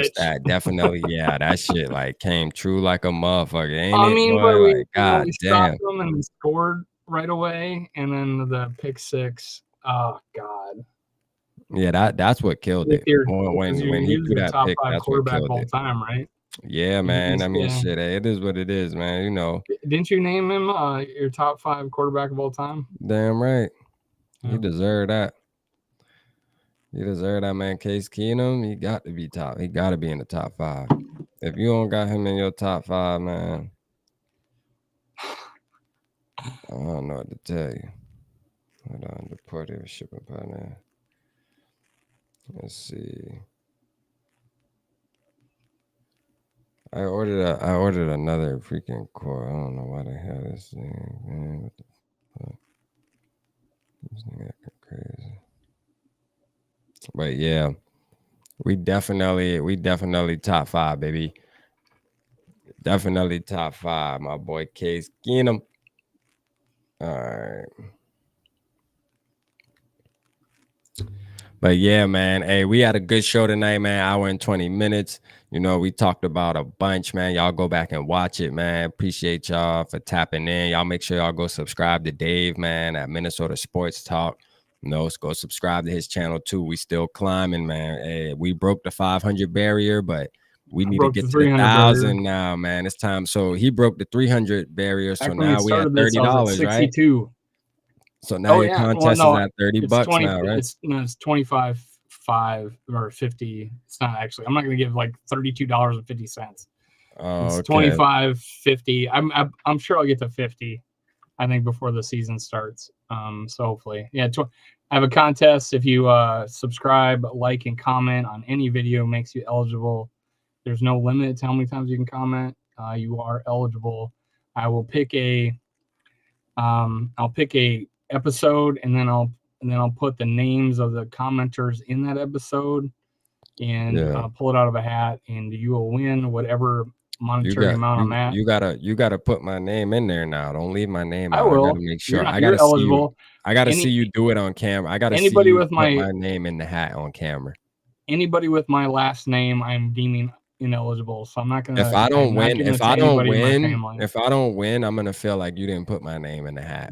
stat definitely, that shit like came true like a motherfucker. God damn. Them and we scored right away, and then the pick 6. Oh God. Yeah, that's what killed it. When he threw that pick, that's what killed all time, right? Yeah, man. Shit, it is what it is, man. Didn't you name him your top 5 quarterback of all time? Damn right. He deserved that. You deserve that, man. Case Keenum, he got to be top. He got to be in the top 5. If you don't got him in your top 5, man, I don't know what to tell you. Hold on, deported shipping partner. Let's see. I ordered another freaking core. I don't know why they have this thing, man. What the fuck? This thing acting crazy. But yeah, we definitely top 5, baby. Definitely top 5, my boy Case Keenum. All right. But yeah, man. Hey, we had a good show tonight, man. Hour and 20 minutes. We talked about a bunch, man. Y'all go back and watch it, man. Appreciate y'all for tapping in. Y'all make sure y'all go subscribe to Dave, man, at Minnesota Sports Talk. No, go subscribe to his channel too. We still climbing, man. Hey, we broke the 500 barrier, but we need to get to the 1,000 now, man. It's time. So he broke the 300 barrier. So now we at $30, right? 62. So now your contest is at $30 now, right? It's 25.5 or 50. It's not actually. I'm not going to give like $32.50. Oh, it's 25.50. I'm sure I'll get to 50. I think before the season starts. So hopefully, yeah. I have a contest. If you subscribe, like, and comment on any video, makes you eligible. There's no limit to how many times you can comment. You are eligible. I will pick I'll pick a episode, and then I'll put the names of the commenters in that episode, and pull it out of a hat, and you will win whatever monetary amount I'm at. You gotta put my name in there now. Don't leave my name out. I will. I gotta make sure. You're eligible. I gotta see you do it on camera. I gotta see you put my name in the hat on camera. Anybody with my last name, I'm deeming ineligible. So I'm not gonna. If I don't win, I'm gonna feel like you didn't put my name in the hat.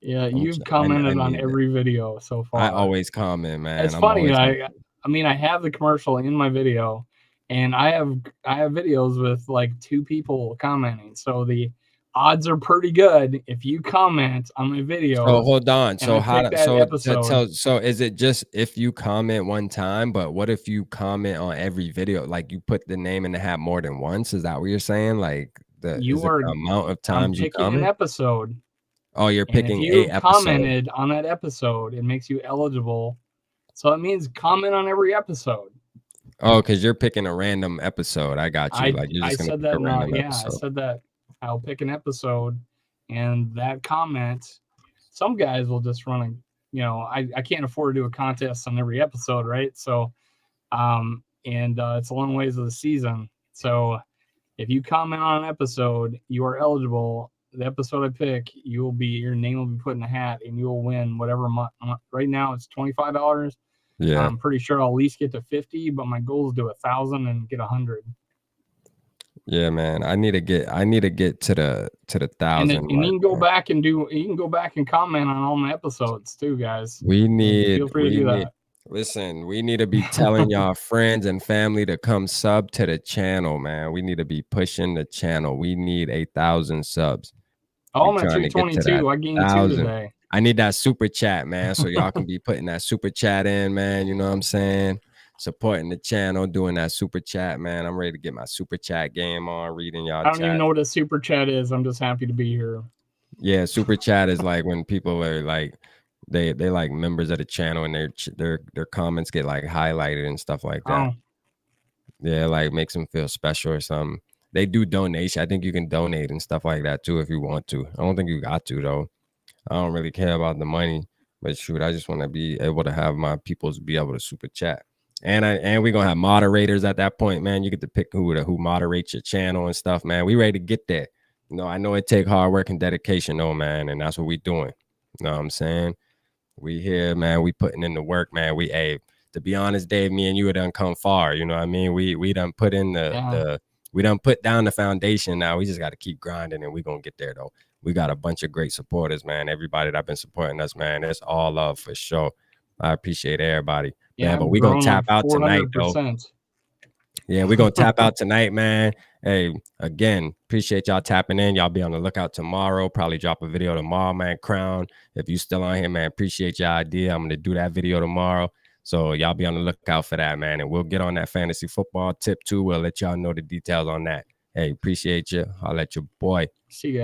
Yeah, you've commented on every video so far. I always comment, man. It's funny. I mean, I have the commercial in my video, and I have videos with like 2 people commenting. So the odds are pretty good if you comment on my video. So hold on. So so is it just if you comment one time? But what if you comment on every video? Like you put the name in the hat more than once? Is that what you're saying? Like the amount of times you comment? An episode. Oh, you're picking a episode. Commented on that episode, it makes you eligible. So it means comment on every episode. Oh, because you're picking a random episode. I got you. Like you're just gonna pick a random episode. I said that. I'll pick an episode, and that comment. Some guys will just run I can't afford to do a contest on every episode, right? So, it's a long ways of the season. So, if you comment on an episode, you are eligible. The episode I pick, your name will be put in a hat, and you will win whatever month. Right now, it's $25. Yeah, I'm pretty sure I'll at least get to 50, but my goal is to do 1,000 and get 100. Yeah, man. I need to get to the 1,000. And you can go back and comment on all my episodes too, guys. Feel free to do that. Listen, we need to be telling y'all friends and family to come sub to the channel, man. We need to be pushing the channel. We need 1,000 subs. Oh, I'm at 322. I gained 2 today. I need that super chat, man. So y'all can be putting that super chat in, man. You know what I'm saying? Supporting the channel, doing that super chat, man. I'm ready to get my super chat game on, reading y'all. I don't even know what a super chat is. I'm just happy to be here. Yeah, super chat is like when people are like they like members of the channel, and their comments get like highlighted and stuff like that. Yeah, like makes them feel special or something. They do donation. I think you can donate and stuff like that too if you want to. I don't think you got to though. I don't really care about the money, but shoot, I just want to be able to have my peoples be able to super chat. And we're gonna have moderators at that point, man. You get to pick who moderates your channel and stuff, man. We ready to get there. I know it take hard work and dedication, though, man, and that's what we doing. You know what I'm saying? We here, man. We putting in the work, man. To be honest, Dave, me and you done come far. You know what I mean? We done put in we done put down the foundation. Now we just got to keep grinding, and we gonna get there though. We got a bunch of great supporters, man. Everybody that been supporting us, man. It's all love for sure. I appreciate everybody. Yeah, but we're going to tap out tonight, though. Yeah, we're going to tap out tonight, man. Hey, again, appreciate y'all tapping in. Y'all be on the lookout tomorrow. Probably drop a video tomorrow, man. Crown. If you still on here, man, appreciate your idea. I'm going to do that video tomorrow. So y'all be on the lookout for that, man. And we'll get on that fantasy football tip, too. We'll let y'all know the details on that. Hey, appreciate you. I'll let your boy. See you guys.